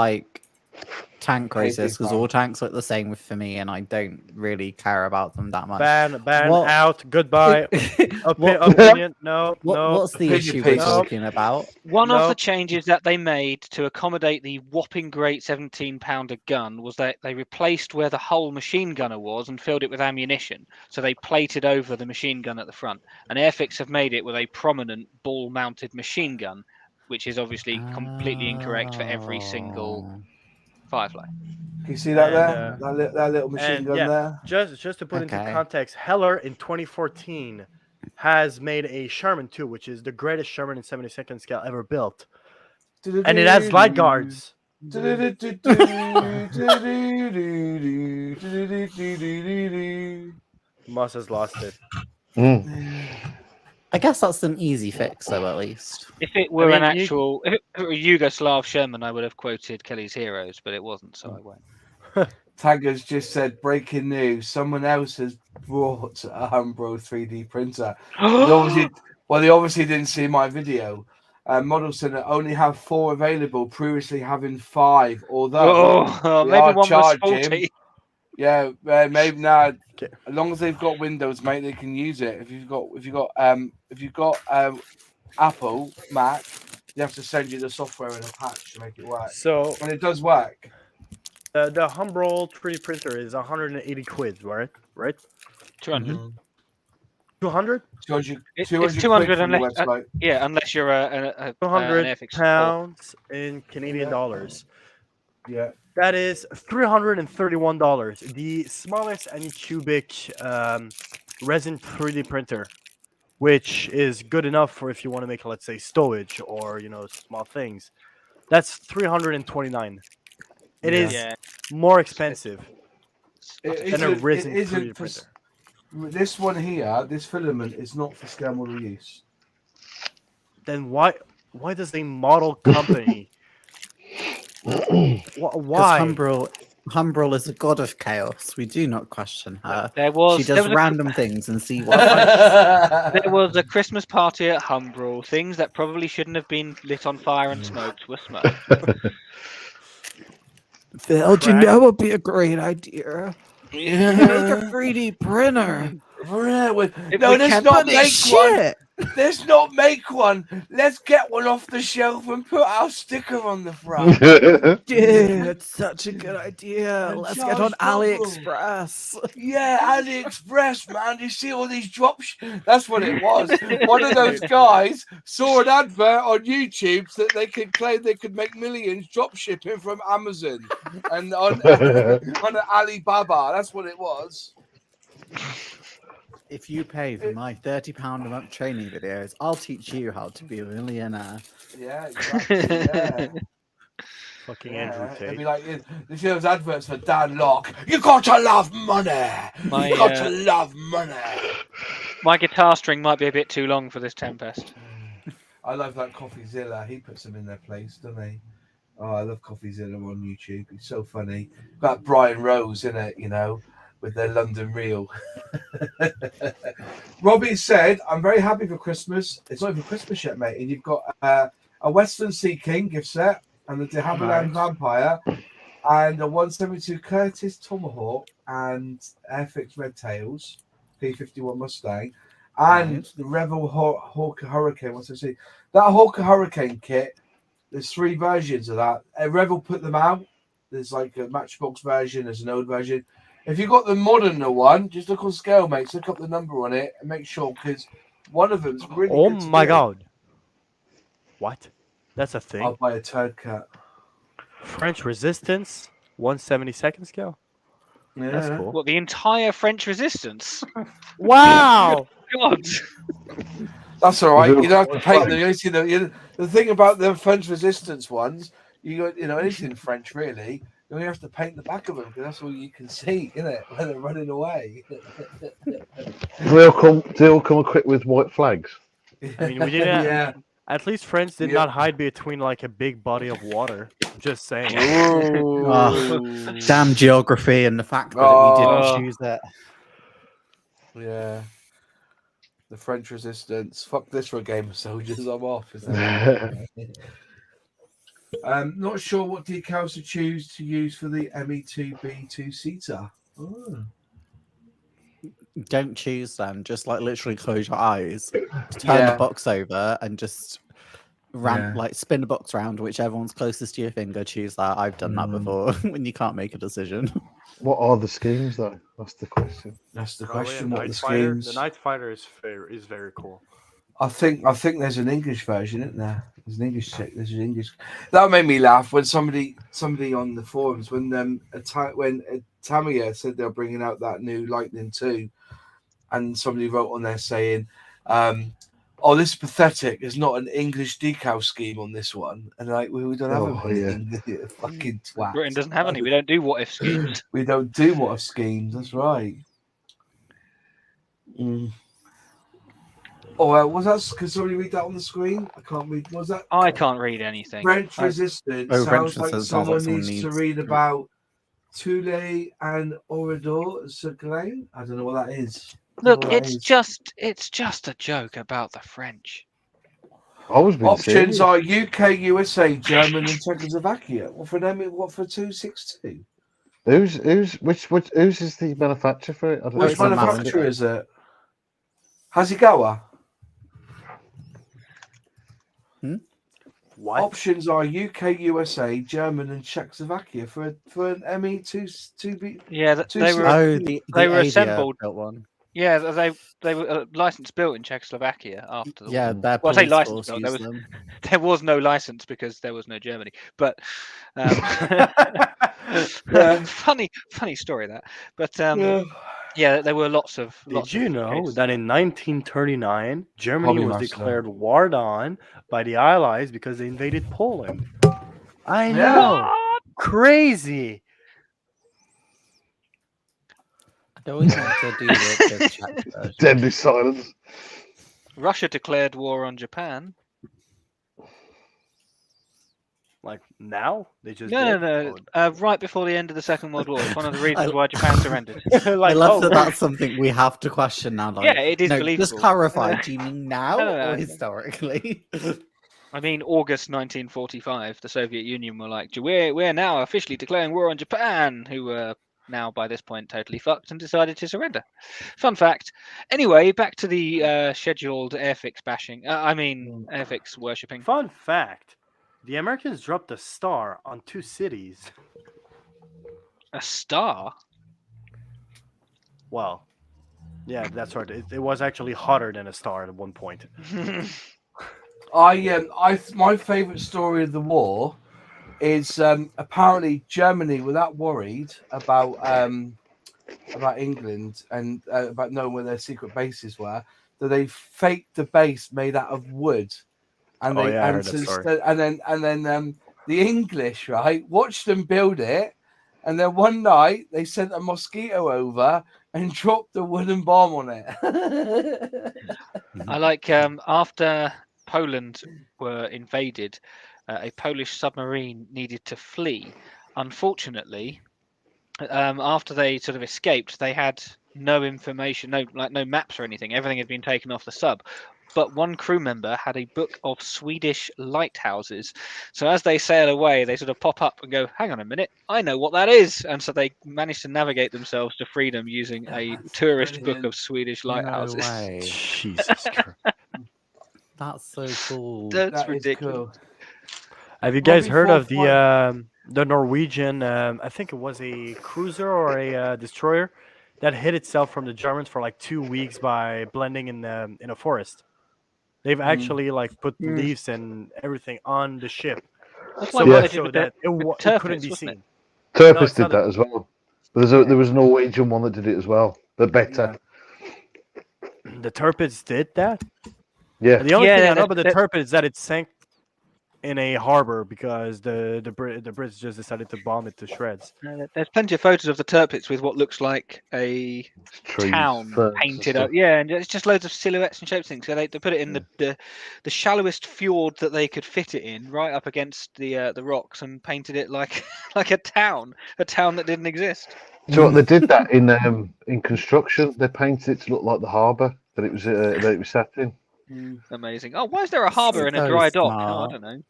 tank racist, because all tanks look the same for me, and I don't really care about them that much. Ban out. Goodbye. Opinion. No. What's the issue we're talking about? One of the changes that they made to accommodate the whopping great 17-pounder gun was that they replaced where the whole machine gunner was and filled it with ammunition. So they plated over the machine gun at the front. And Airfix have made it with a prominent ball-mounted machine gun, which is obviously completely incorrect for every single Firefly. Can you see that there? That little machine gun there? Just to put into context, Heller in 2014 has made a Sherman 2, which is the greatest Sherman in 72nd scale ever built. And it has light guards. Moss has lost it. I guess that's an easy fix, though, at least. If it were if it were Yugoslav Sherman, I would have quoted Kelly's Heroes, but it wasn't, so I won't. Tanger's just said, breaking news, someone else has brought a Umbro 3D printer. They obviously didn't see my video. Model Center only have 4 available, previously having 5. Although they maybe are one was charging. faulty. Yeah, maybe now. As long as they've got Windows, mate, they can use it. If you've got Apple Mac, you have to send you the software and a patch to make it work. So, and it does work. The Humbrol 3D printer is 180 quid, right? 200. 200? 200 It's 200 200 quid from the unless, website. unless you're an 200 Airfix pounds in Canadian dollars. Yeah. That is $331. The smallest anycubic resin 3D printer, which is good enough for if you want to make, let's say, stowage or small things. That's $329. It is more expensive than a resin 3D printer. This one here, this filament is not for scale model use. Then why does a model company? Why? Humbrol is a god of chaos. We do not question her. She does random things and see what. There was a Christmas party at Humbrol. Things that probably shouldn't have been lit on fire and smoked were smoked. Phil, do you know what would be a great idea? Yeah. Make a 3D printer. No, let's not make one. Let's not make one. Let's get one off the shelf and put our sticker on the front. Dude, it's such a good idea. And Let's get on charge AliExpress. Yeah, AliExpress, man. You see all these drops? That's what it was. One of those guys saw an advert on YouTube that they could claim they could make millions drop shipping from Amazon and on Alibaba. That's what it was. If you pay for my £30 a month training videos, I'll teach you how to be a millionaire. Yeah, exactly. Yeah. Fucking Andrew Tate. It'd be like, you see those adverts for Dan Locke. You got to love money. You got to love money. My guitar string might be a bit too long for this Tempest. I love that CoffeeZilla. He puts them in their place, doesn't he? Oh, I love CoffeeZilla on YouTube. He's so funny. Got Brian Rose in it, with their London Reel. Robbie said, I'm very happy for Christmas. It's not even Christmas yet, mate. And you've got a Western Sea King gift set and the De Havilland Vampire and a 172 Curtis Tomahawk and Airfix Red Tails, P51 Mustang, and the Revel Hawker Hurricane. What's I see? That Hawker Hurricane kit, there's 3 versions of that. Revel put them out. There's like a Matchbox version, there's an old version. If you got the modern one, just look on scale, mate. Look up the number on it and make sure, because one of them's really Oh good to my do. God. What? That's a thing? I'll buy a turd cat. French Resistance, 1/72 scale? Yeah. That's cool. What, the entire French resistance? Wow! God. That's all right. You don't have to paint them. You see the thing about the French Resistance ones, you got anything French really. You only have to paint the back of them because that's all you can see, isn't it? When they're running away. Do they all come equipped with white flags? I mean, we didn't. Yeah. At least France did not hide between like a big body of water. Just saying. Damn geography and the fact that we didn't choose it. Yeah. The French Resistance. Fuck this for a game of soldiers. I'm off. Not sure what decals to choose to use for the ME2B2 seater. Don't choose them. Just like literally close your eyes, turn the box over, and just spin the box around. Whichever one's closest to your finger, choose that. I've done that before when you can't make a decision. What are the schemes, though? That's the question. That's the question. The What are the Fighter, schemes? the Night Fighter is very cool. I think there's an English version, isn't there? There's an English. There's an English. That made me laugh when somebody on the forums when Tamiya said they're bringing out that new Lightning 2, and somebody wrote on there saying, "Oh, this is pathetic. There's not an English decal scheme on this one." And like, we don't have a fucking twat. Britain doesn't have any. We don't do what if schemes. We don't do what if schemes. That's right. Oh, was that? Can somebody read that on the screen? I can't read. Was that? I can't read anything. French Resistance sounds like someone needs to read about Toulet and Orador Seglain. I don't know what that is. Look, it's just a joke about the French. Always been Options serious. are UK, USA, German, and Czechoslovakia. What for them? What for 262? Who's is the manufacturer for it? I don't Which It's a know. manufacturer is it? Hasegawa. What? Options are UK, USA, German, and Czechoslovakia for an ME 2B. Yeah, they were the were Adia assembled. built one. Yeah, they were license built in Czechoslovakia after the Yeah, war. their Well, I say police license force built. used them. There was no license because there was no Germany. But funny story that. But yeah, there were lots of. Did you of know cases. that in 1939 Germany Hobby was master. declared war on by the Allies because they invaded Poland? I Yeah. know, crazy. I always want to do the Czech version. Deadly silence. Russia declared war on Japan. Like now, they just No, did? right before the end of the Second World War. It's one of the reasons why Japan surrendered. Like, I love oh, that that's something we have to question now. Like, Yeah, it is no, believable. just clarify. Do you mean now No. or historically? I mean, August 1945, the Soviet Union were like, we're now officially declaring war on Japan, who were now by this point totally fucked and decided to surrender. Fun fact. Anyway, back to the scheduled Airfix bashing. Airfix worshipping. Fun fact: the Americans dropped a star on 2 cities. A star? Well, yeah, that's right. It was actually hotter than a star at one point. My favourite story of the war is apparently Germany were that worried about England and about knowing where their secret bases were that they faked the base made out of wood, and I heard that story. and then the English watched them build it, and then one night they sent a mosquito over and dropped a wooden bomb on it. I like after Poland were invaded, a Polish submarine needed to flee. Unfortunately, after they sort of escaped, they had no information, no maps or anything. Everything had been taken off the sub. But one crew member had a book of Swedish lighthouses. So as they sail away, they sort of pop up and go, hang on a minute, I know what that is. And so they managed to navigate themselves to freedom using a tourist book of Swedish lighthouses. No way. Jesus Christ. That's so cool. That's ridiculous. Cool. Have you guys heard of Hobby the Norwegian? I think it was a cruiser or a destroyer that hid itself from the Germans for like 2 weeks by blending in a forest. They've actually put leaves and everything on the ship, so that it couldn't be seen. Tempest did that as well. But there was a Norwegian one that did it as well, but better. The Turpits did that. Yeah. The only thing I know about the Turpit is that it sank in a harbor because the Brits just decided to bomb it to shreds. There's plenty of photos of the Turpits with what looks like a town painted up. Yeah, and it's just loads of silhouettes and shapes things. So they put it in the shallowest fjord that they could fit it in, right up against the rocks, and painted it like a town that didn't exist. So they did that in construction. They painted it to look like the harbour that it was set in. Amazing. Oh, why is there a harbour in a dry dock? Oh, I don't know.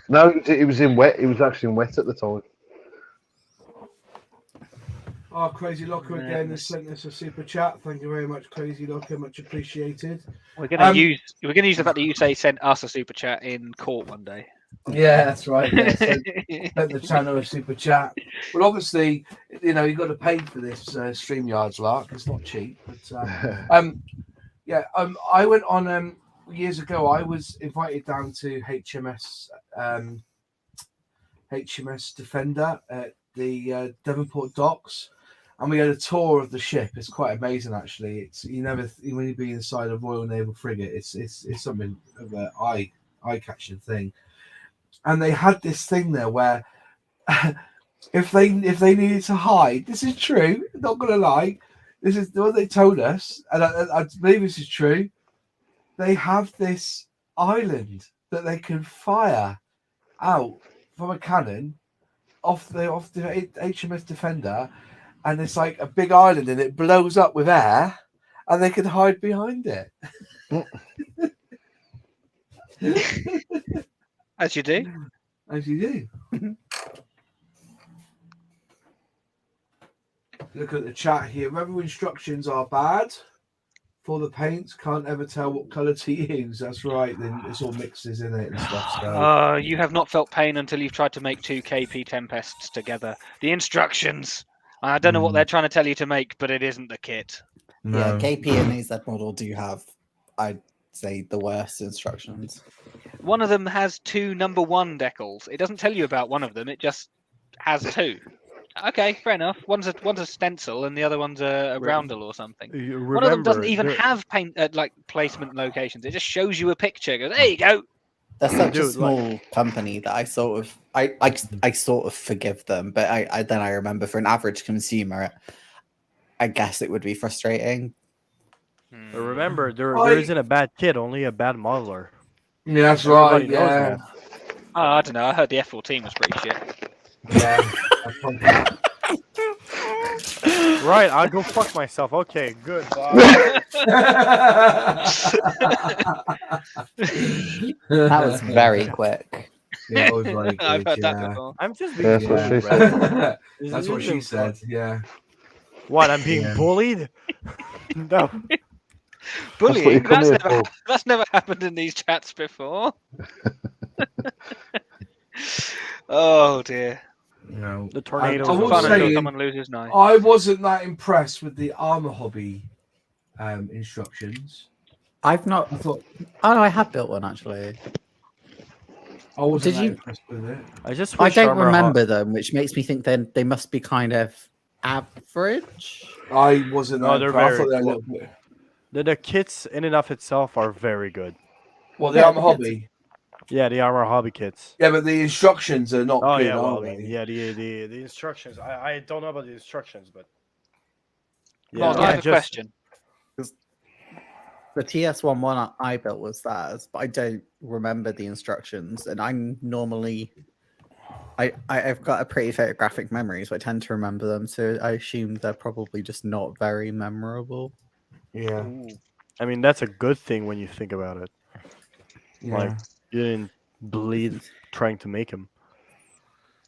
No, it was in wet. It was actually in wet at the time. Oh, Crazy Locker again has sent us a super chat. Thank you very much, Crazy Locker. Much appreciated. We're gonna use the fact that you sent us a super chat in court one day. Yeah, that's right. Yeah. Sent the channel a super chat. Well, obviously, you've got to pay for this StreamYards lark. It's not cheap, but I went on years ago. I was invited down to HMS Defender at the Devonport docks, and we had a tour of the ship. It's quite amazing, actually. It's when you be inside a Royal Naval frigate, it's something of an eye-catching thing. And they had this thing there where if they needed to hide, this is true. Not gonna lie. This is what they told us, and I believe this is true. They have this island that they can fire out from a cannon off the HMS Defender, and it's like a big island, and it blows up with air, and they can hide behind it. As you do. As you do. Look at the chat here. Remember, instructions are bad for the paints. Can't ever tell what colour to use. That's right. Then it's all mixes in it and stuff. So You have not felt pain until you've tried to make 2 KP Tempests together. The instructions. I don't know what they're trying to tell you to make, but it isn't the kit. Yeah, KP and AZ model do have, I'd say, the worst instructions. One of them has 2 number 1 decals. It doesn't tell you about one of them. It just has 2. Okay, fair enough. One's a stencil and the other one's a roundel or something. One of them doesn't even have paint like placement locations. It just shows you a picture. It goes, there you go. They're such a small company that I sort of forgive them, but I remember for an average consumer, I guess it would be frustrating. But remember, there isn't a bad kit, only a bad modeler. Yeah, that's right. Yeah. Oh, I don't know. I heard the F14 was pretty shit. Yeah. Right, I'll go fuck myself. Okay, good. That was very quick. Yeah, it was very good, I've heard that before. I'm just Yeah, being that's what she bullied, said. right? That's what she said. Yeah. What? I'm being bullied? No. Bullying? come here for. That's never happened in these chats before. Oh dear. No. The tornado. I It's will fun until say, someone loses knife. I wasn't that impressed with the Armour Hobby instructions. I've not. I thought Oh no, I have built one actually. I wasn't Did that you- impressed with it. I don't remember them, which makes me think then they must be kind of average. I wasn't. No, that they're impressed. I very thought they were a cool. little bit. The kits in and of itself are very good. Well, the Yeah, Armour the kits- Hobby. Yeah, the Armor Hobby kits. Yeah, but the instructions are not Oh good. yeah, well, are I mean, they? yeah, the instructions. I don't know about the instructions, but Well, I have a question. The TS11 I built was theirs, but I don't remember the instructions. And I'm normally, I've got a pretty photographic memory, so I tend to remember them. So I assume they're probably just not very memorable. Yeah. I mean that's a good thing when you think about it. Yeah. Like you didn't bleed trying to make them.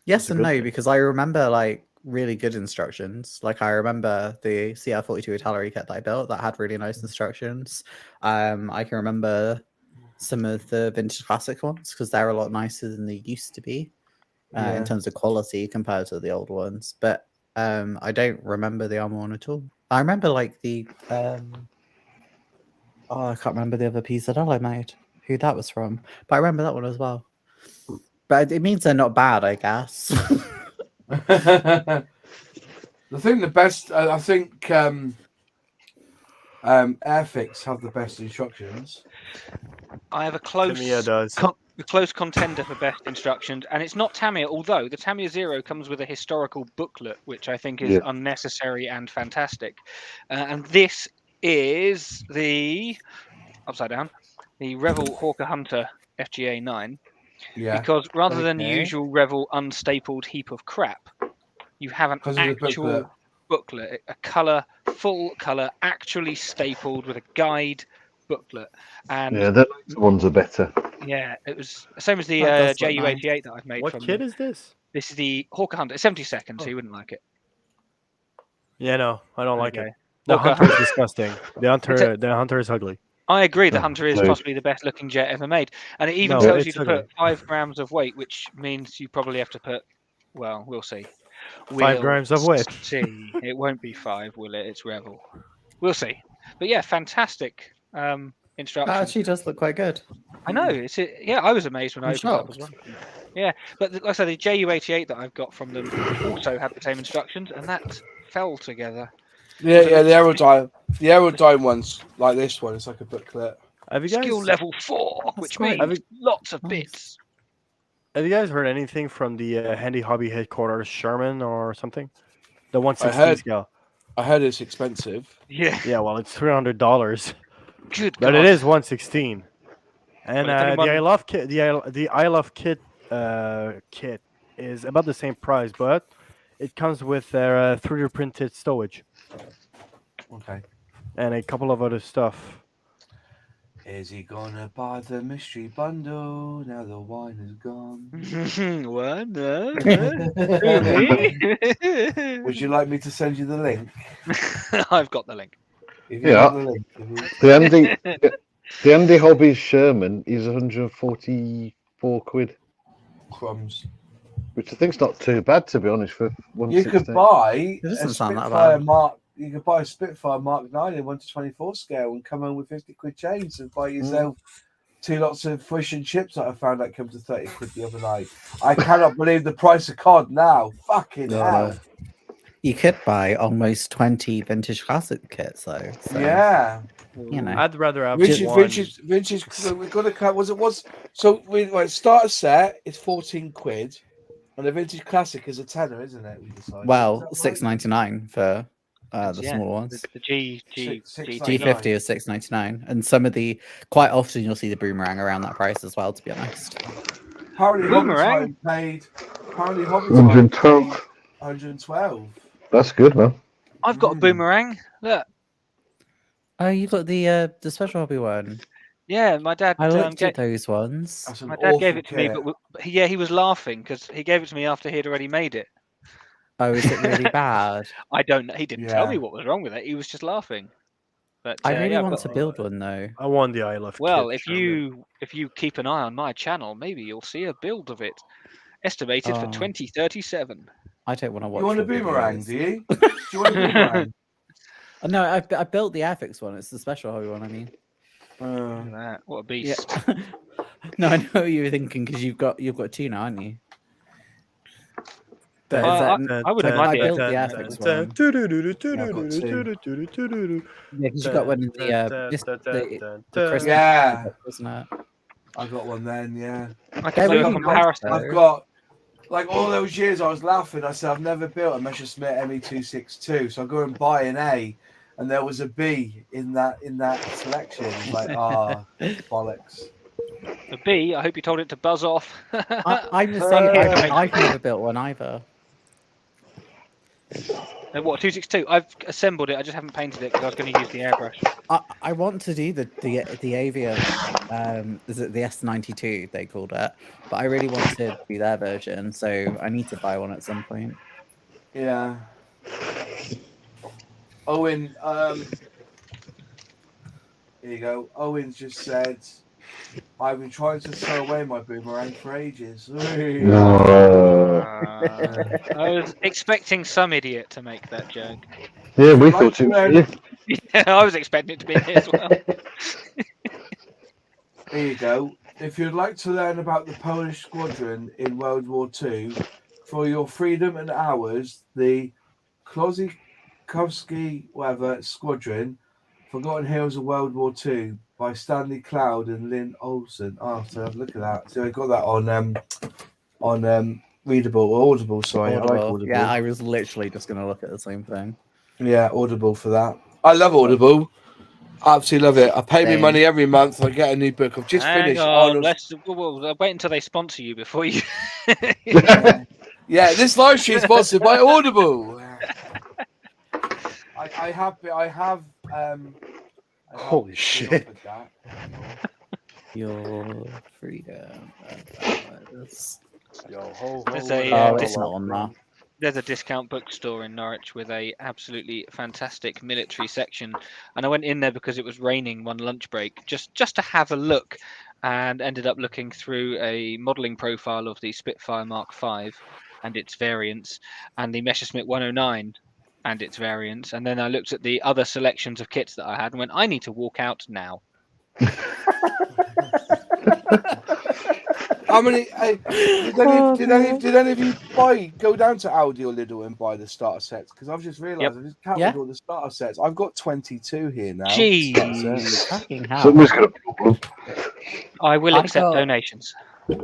Yes That's a and good no, thing. because I remember like really good instructions. Like I remember the CR42 artillery kit that I built that had really nice instructions. I can remember some of the vintage classic ones because they're a lot nicer than they used to be in terms of quality compared to the old ones. But I don't remember the armor one at all. I remember like the I can't remember the other piece that I made, who that was from, but I remember that one as well. But it means they're not bad, I guess. I think the best. I think Airfix have the best instructions. I have a close, Tamiya does. a close contender for best instructions, and it's not Tamiya. Although the Tamiya Zero comes with a historical booklet, which I think is unnecessary and fantastic. And this is the upside down, the Revel Hawker Hunter FGA 9. Yeah. Because rather than the Okay. usual Revel unstapled heap of crap, you have an 'Cause of the actual booklet, a full colour, actually stapled with a guide booklet. And Yeah, the later ones are better. yeah, it was the same as the That does look JU88 that I've made. What from kit them. is this? This is the Hawker Hunter. It's 70 seconds, so you wouldn't like it. Yeah, no, I don't like Okay. it. The Hawker Hunter is disgusting. The Hunter is ugly. I agree. The Oh, Hunter is no. possibly the best looking jet ever made, and it even No, tells you it's to ugly. put 5 grams of weight, which means you probably have to put. Well, we'll see. 5 grams of weight. See, it won't be 5, will it? It's Revel. We'll see. But yeah, fantastic That instructions. actually does look quite good. I know. Yeah, I was amazed when I I'm opened it up as well. shocked. Yeah, but like I said, the JU88 that I've got from them also had the same instructions, and that fell together. Yeah, the Aerodyne ones like this one. It's like a booklet. Have you guys Skill level 4, which great. means lots of bits. Have you guys heard anything from the Handy Hobby headquarters, Sherman or something? The I 116 heard- scale. I heard it's expensive. Yeah, Yeah, well, it's $300, good but God. it is 116. And Well, if anyone- the I Love kit, the I Love kit kit is about the same price, but it comes with 3D printed stowage Okay. and a couple of other stuff. Is he gonna buy the mystery bundle? Now the wine is gone. What? No. Would you like me to send you the link? I've got the link. If you Yeah. got the link, The Andy Hobbies Sherman is 144 quid, crumbs. which I think's not too bad, to be honest, for You 116. could buy It doesn't a sound that Spitfire bad. Mark. You could buy a Spitfire Mark 9 in 1/24 scale and come home with 50 quid change and buy yourself 2 lots of fish and chips that I found that come to 30 quid the other night. I cannot believe the price of cod now. Fucking No, hell. no. You could buy almost 20 vintage classic kits though. So, Yeah. you know. I'd rather have Vintage, one. vintage. So we've got to cut. So we starter set is 14 quid, and a vintage classic is a tenner, isn't it? We decided. Well, Is that right? $6.99 for the Yeah, small ones. The G G50 is $6.99, and some of the quite often you'll see the boomerang around that price as well. To be honest, Apparently, Boomerang? Hobby paid. Apparently, Hobby 112. 112. That's good, man. I've got a boomerang. Look, oh, you got the special hobby one. yeah, my dad. I looked at those ones. That's an My dad gave awful it to me, kit. but he was laughing because he gave it to me after he'd already made it. Oh, is it really bad? I don't know. He didn't tell Yeah. me what was wrong with it. He was just laughing. But I really yeah, I've want got- to build one though. I want the I Love Well, kit, if you keep an eye on my channel, maybe you'll see a build of it, estimated for Oh. 2037. I don't want to watch. You want a your boomerang, videos. do you? Do you want a boomerang? Oh, no, I built the Airfix one. It's the special hobby one. I mean, Look at that. What a beast! yeah. No, I know what you were thinking because you've got two now, haven't you? But is I that- wouldn't I mind the built the Airfix Airfix one. Yeah, because you got one in the Christmas, Yeah. wasn't it? I got one then, yeah. I can do They're a really comparison. nice, I've got, like, all those years I was laughing. I said, I've never built a Messerschmitt ME262. So I go and buy an A, and there was a B in that selection. It's like, bollocks. A B. I hope you told it to buzz off. I'm the same. I've never built one either. What 262? I've assembled it. I just haven't painted it because I was going to use the airbrush. I want to do the Avia. Is it the S92 they called it? But I really want to do their version, so I need to buy one at some point. Yeah. Owen, here you go. Owen just said, I've been trying to throw away my boomerang for ages. I was expecting some idiot to make that joke. Yeah, we thought it was you. Yeah, I was expecting it to be me as well. Here you go. If you'd like to learn about the Polish squadron in World War II, for your freedom and ours, the Klozikowski squadron, Forgotten Heroes of World War II by Stanley Cloud and Lynn Olsen. Oh, so have a look at that. So I got that on Readable or Audible. Sorry, I like Audible. Yeah, I was literally just going to look at the same thing. Yeah, Audible for that. I love Audible. Absolutely love it. I pay me money every month. I get a new book. I've just finished. Well, wait until they sponsor you before you. Yeah, this live stream is sponsored by Audible. I have. Holy shit! Your freedom. There's It's not on that. There's a discount bookstore in Norwich with a absolutely fantastic military section, and I went in there because it was raining one lunch break, just to have a look, and ended up looking through a modelling profile of the Spitfire Mark V and its variants, and the Messerschmitt 109 and its variants, and then I looked at the other selections of kits that I had and went, I need to walk out now. How many? Did any of you go down to Aldi or Lidl and buy the starter sets? Because I've just realised I just counted all the starter sets. I've got 22 here now. Jeez. Fucking hell. Somebody's got a problem. I will I accept got- donations.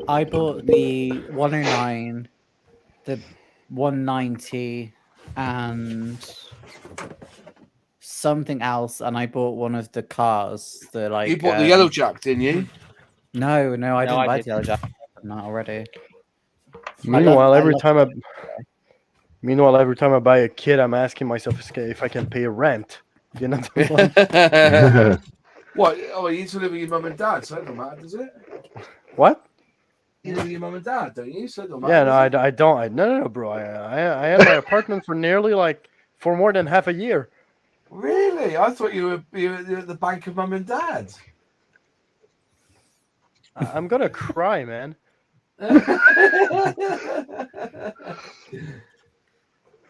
I bought the 109, the 190, and something else, and I bought one of the cars. The like You bought the Yellow Jack, didn't you? No, I No, didn't I buy did. the yellow jacket. Not already. Meanwhile, every love time it. I buy a kit, I'm asking myself if I can pay rent. You know. What? Oh, you used to live with your mum and dad, so it don't matter, does it? What? You live with your mum and dad, don't you? So it don't matter. Yeah, no, does it? I don't. No, bro. I had my apartment for nearly for more than half a year. Really? I thought you were at the bank of mum and dad. I'm gonna cry, man.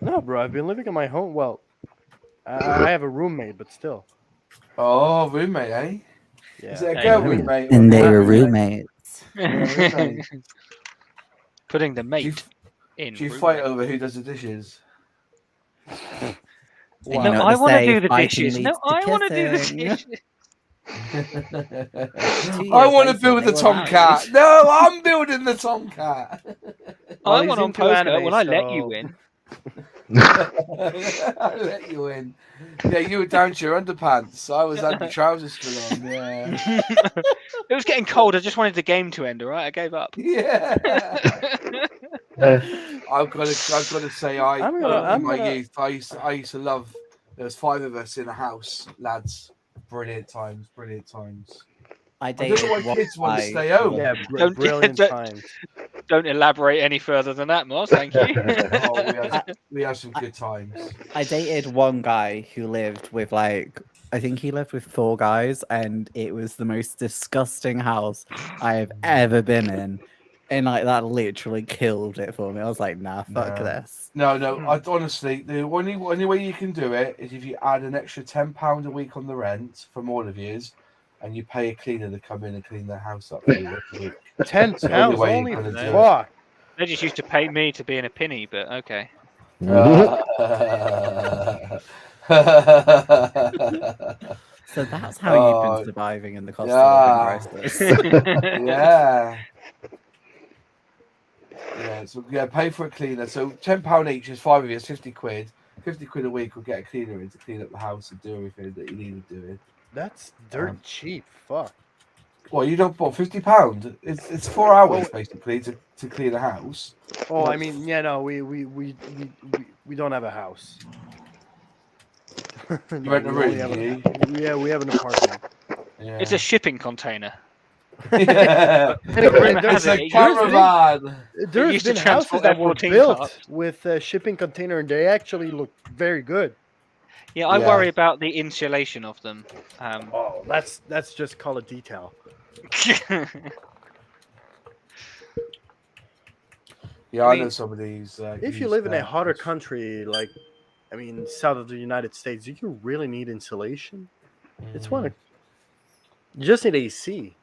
No, bro. I've been living in my home. Well, I have a roommate, but still. Oh, roommate, eh? Yeah. Is it a girl roommate? or And a they guy were roommate? roommates. Putting the mate in. Do you roommate. fight over who does the dishes? You No, know what I they want to say, do the fighting dishes. leads No, to I want to do the kissing. dishes. 2 I years want to later, build they the were Tomcat. married. No, I'm building the Tomcat. Well, I'm he's on into poker. anime, Well, I let you so- win. I let you in. Yeah, you were down to your underpants. I had my trousers still on. Yeah. It was getting cold. I just wanted the game to end. All right, I gave up. Yeah. I've got to say, I'm in gonna- my youth, I used to love. There was 5 of us in a house, lads. Brilliant times. I I dated don't know why one kids want to guy stay home. Yeah, Don't- brilliant don't- times. Don't elaborate any further than that, Moss. Thank you. Oh, we had some good times. I dated one guy who lived with I think he lived with 4 guys, and it was the most disgusting house I have ever been in. And that literally killed it for me. I was like, nah, fuck No. this. No, I honestly, the only way you can do it is if you add an extra £10 a week on the rent from all of yous, and you pay a cleaner to come in and clean the house up for you every week. £10 the only way only. you're gonna do it. Fuck. They just used to pay me to be in a pinny, but okay. So that's how you've been surviving in the cost of living crisis. Yeah. Yeah, so pay for a cleaner. So £10 each is 5 of you, it's 50 quid. 50 quid a week will get a cleaner in to clean up the house and do everything that you need to do. That's dirt cheap. Fuck. Well, you don't put £50. It's 4 hours basically to clean a house. Oh, I mean, yeah, no, we don't have a house. You rent a room, do you? Yeah, we have an apartment. Yeah. It's a shipping container. Yeah. There's a caravan. There's used to been houses transport that were F14 built parts. with a shipping container, and they actually look very good. Yeah, I Yeah. worry about the insulation of them. Oh, that's just call it detail. Yeah, I know some of these. If you live in a hotter country, south of the United States, do you really need insulation? It's one. You just need AC.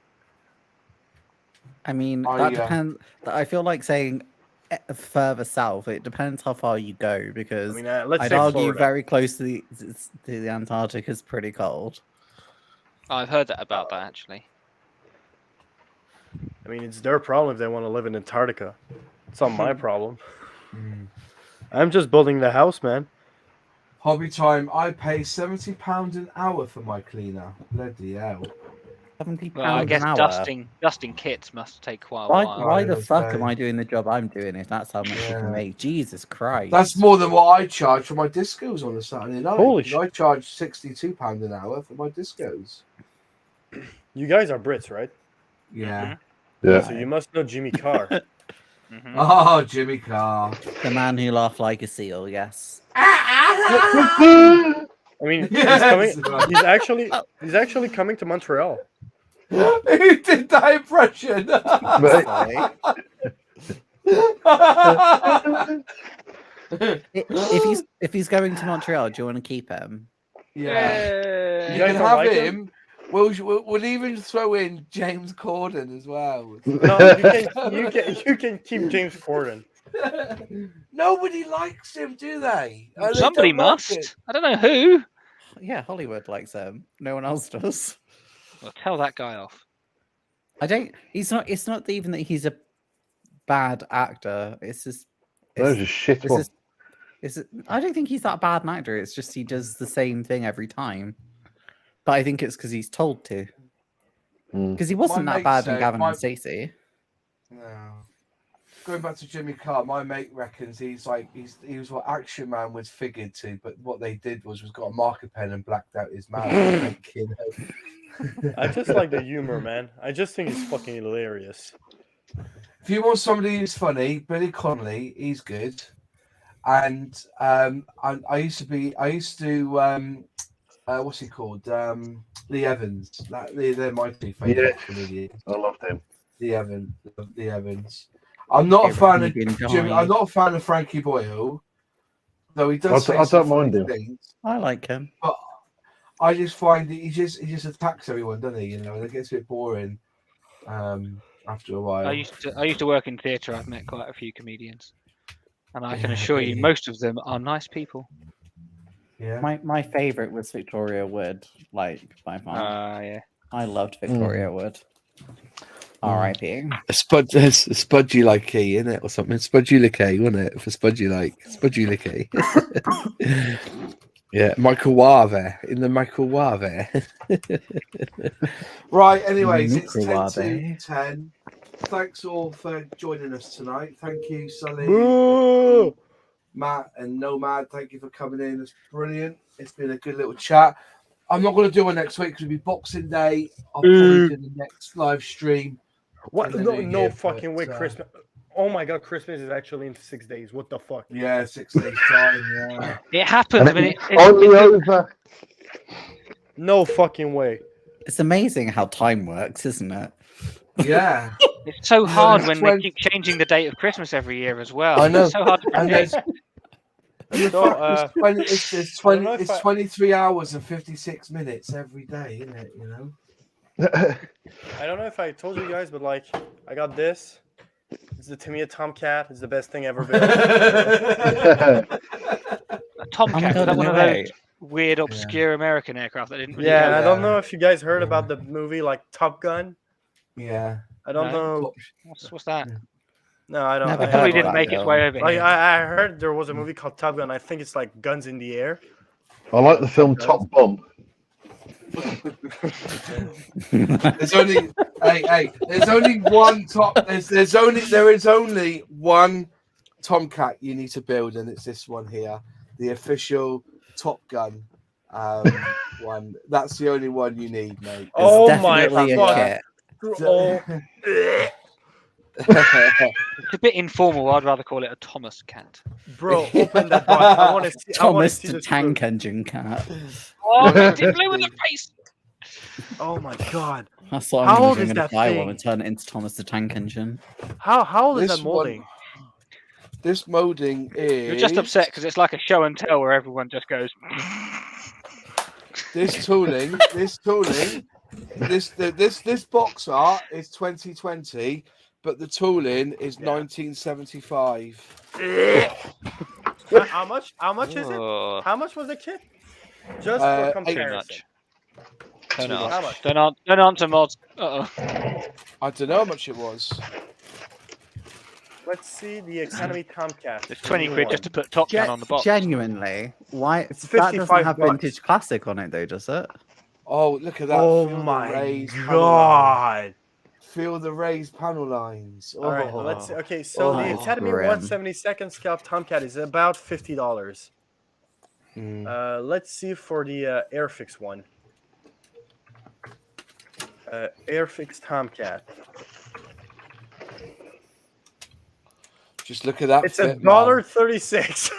I mean, that depends. I feel like saying further south. It depends how far you go, because let's I'd say argue Florida. very close to the Antarctic is pretty cold. I've heard that about that actually. I mean, it's their problem if they want to live in Antarctica. It's not my problem. I'm just building the house, man. Hobby time. I pay £70 an hour for my cleaner. Bloody hell. £70 Well, I guess an hour. dusting kits must take quite a Why, while. why the fuck okay. am I doing the job I'm doing if that's how much you Yeah. can make? Jesus Christ. That's more than what I charge for my discos on a Saturday night. Holy I charge £62 an hour for my discos. You guys are Brits, right? Yeah. Yeah. So you must know Jimmy Carr. Mhm. Oh, Jimmy Carr. The man who laughed like a seal, yes. I mean, Yes. he's actually coming to Montreal. Who did that impression? If he's going to Montreal, do you want to keep him? Yeah. You You guys can don't have like him. We'll even throw in James Corden as well. No, you can keep James Corden. Nobody likes him, do they? They Somebody don't like must. it. I don't know who. Yeah, Hollywood likes him. No one else does. Well, tell that guy off. I don't. He's not. It's not even that he's a bad actor. It's just. That was a shit It's one. just, I don't think he's that bad an actor. It's just he does the same thing every time. But I think it's because he's told to. Because he wasn't My that mate bad in said- Gavin my- and Stacey. No. Going back to Jimmy Carr, my mate reckons he was what Action Man was figured to, but what they did was got a marker pen and blacked out his mouth. I just like the humor, man. I just think it's fucking hilarious. If you want somebody who's funny, Billy Connolly, he's good. And I used to what's he called? Lee Evans. They're my two favourite comedians. I love them. Lee Evans. I'm not a fan of Jimmy. I'm not a fan of Frankie Boyle, though he does. I don't mind him. Things, I like him. but I just find that he just attacks everyone, doesn't he? You know, and it gets a bit boring after a while. I used to work in theatre. I've met quite a few comedians, and I can assure you, most of them are nice people. Yeah. My favorite was Victoria Wood, like by far. Yeah. I loved Victoria Wood. R.I.P. A Spudgy like key, isn't it, or something? Spudgy Lickey, wasn't it? For Spudgy Lickey. Yeah, Michael Wave in the Michael Wave. Right. Anyways, it's Microwave. 10 to 10. Thanks all for joining us tonight. Thank you, Sully, Boo! Matt, and Nomad. Thank you for coming in. It's brilliant. It's been a good little chat. I'm not going to do one next week because it'll be Boxing Day. I'll probably do the next live stream. What? And No, then no again, fucking way. but, Christmas. Oh my god, Christmas is actually in 6 days. What the fuck? Yeah, 6 days time. Yeah. It happened. I mean, Only over. No fucking way. It's amazing how time works, isn't it? Yeah. it's so hard it's when 20 they keep changing the date of Christmas every year as well. I know. It's so hard to And predict. It's 23 hours and 56 minutes every day, isn't it? You know. I don't know if I told you guys, but like, I got this. It's the Tamiya Tomcat. It's the best thing ever built. Tomcat, God, is that one no of way. those weird, obscure American aircraft that didn't really Yeah, go I don't Yeah. know if you guys heard about the movie like Top Gun. Yeah. I don't No. know. What's that? No, I don't. Never I heard Probably of didn't that, make its though. way over Like here. I heard there was a movie called Top Gun. I think it's like guns in the air. I like the film Top Bump. There's only there's only one there is only one Tomcat you need to build, and it's this one here, the official Top Gun one. That's the only one you need, mate. Oh It's my definitely a fuck. kit. Oh, It's a bit informal. I'd rather call it a Thomas cat. bro, open that box. I want to see. I want to Thomas see the this Tank proof. Engine Cat. Oh, it blew in the face. Oh my god. That's what How I'm old going is to that buy thing? one and turn it into Thomas the Tank Engine. How old is This that molding? This molding is. You're just upset because it's like a show and tell where everyone just goes. This tooling. This box art is 2020, but the tooling is 1975. How much? How much is it? Oh, How much was the kit? Just Uh, for eight- too comparison. much. Don't How answer. much? Don't answer, mods. Uh-oh. I don't know how much it was. Let's see the Academy Tomcat. It's 20 quid just to put Top Gun on the box. Genuinely, why? It's That doesn't 55 have bucks. Vintage Classic on it, though, does it? Oh, look at that! Oh Feel the my raised panel lines. god! Feel the raised panel lines. All right, Oh. let's see. Okay, so the Oh, Academy grim. 172nd Scalp Tomcat is about $50. Mm. Let's see for the Airfix one. Airfix Tomcat. Just look at that. It's fit, $1.36.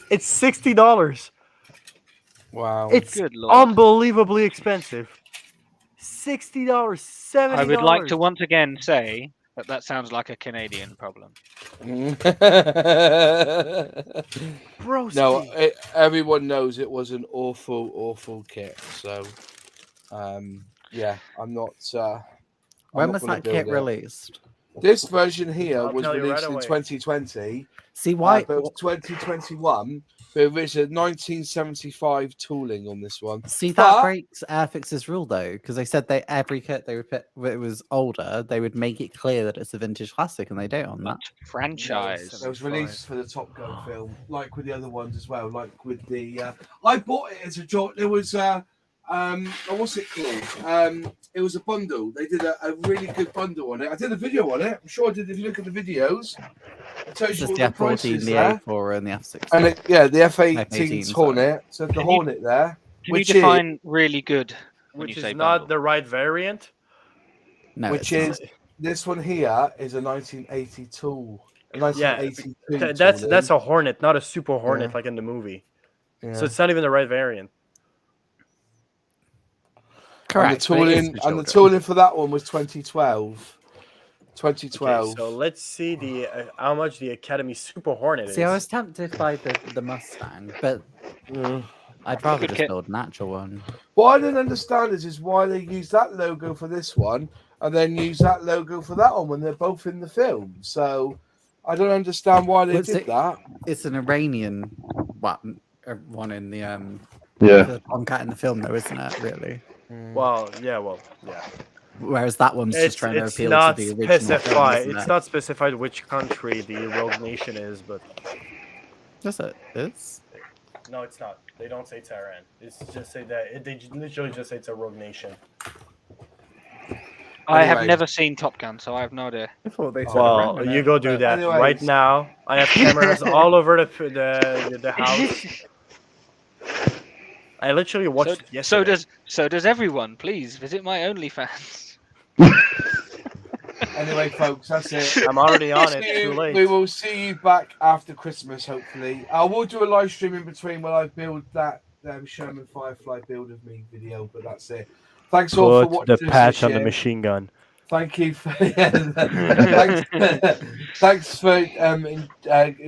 It's $60. man. Wow. It's Good lord. unbelievably expensive. $60, $70. I would like to once again say that sounds like a Canadian problem. Bro, No, everyone knows it was an awful kit. So, yeah, I'm not. When not was gonna that build kit it. released? This version here I'll was tell you released right in away. 2020. See why? But it was 2021. But there's a 1975 tooling on this one. See, that But- breaks Airfix's rule though, because they said every kit they would put when it was older, they would make it clear that it's a vintage classic, and they don't on that. Franchise. It was released for the Top Gun film, like with the other ones as well. Like with the, I bought it as a job. There was what's it called? It was a bundle. They did a really good bundle on it. I did a video on it. I'm sure I did. If you look at the videos, it tells It's you just all the the prices F14, the there. A4, and the F16. And the F-18's F18, Hornet. So the Can you- Hornet there. Can you define really good? When Which you is say not bundle? the right variant. No, Which it's is this one here is a 1982. A 1982 That's a Hornet, not a Super Hornet Yeah. like in the movie. Yeah. So it's not even the right variant. correct. And the tooling for that one was 2012. 2012. Okay, so let's see the how much the Academy Super Hornet is. See, I was tempted by the Mustang, but I'd rather just build an actual one. What I don't understand is why they use that logo for this one and then use that logo for that one when they're both in the film. So I don't understand why they did that. It's an Iranian one in the the Tomcat in the film, though, isn't it? Really. Well, yeah. Whereas that one's just trying to appeal not to the original specified. film, It's not specified which country the Rogue Nation is, but Is it? It's no, it's not. They don't say Tehran. It's just say that they literally just say it's a Rogue Nation. I have never seen Top Gun, so I have no idea. I thought they said Well, you go do that right now. I have cameras all over the house. I literally watched it yesterday. So does everyone. Please visit my OnlyFans. Anyway, folks, that's it. I'm already on it. Too late. We will see you back after Christmas, hopefully. I will do a live stream in between when I build that Sherman Firefly build of me video, but that's it. Thanks all for watching. Put the patch on the machine gun. Thank you for thanks for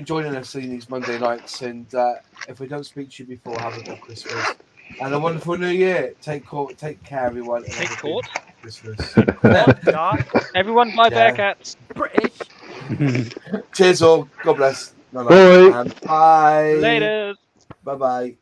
joining us in these Monday nights. And if we don't speak to you before, have a good Christmas and a wonderful New Year. Take care, everyone. Take court. Christmas. Everyone buy Bearcats. British. Cheers all. God bless. Bye. Bye. Later. Bye bye.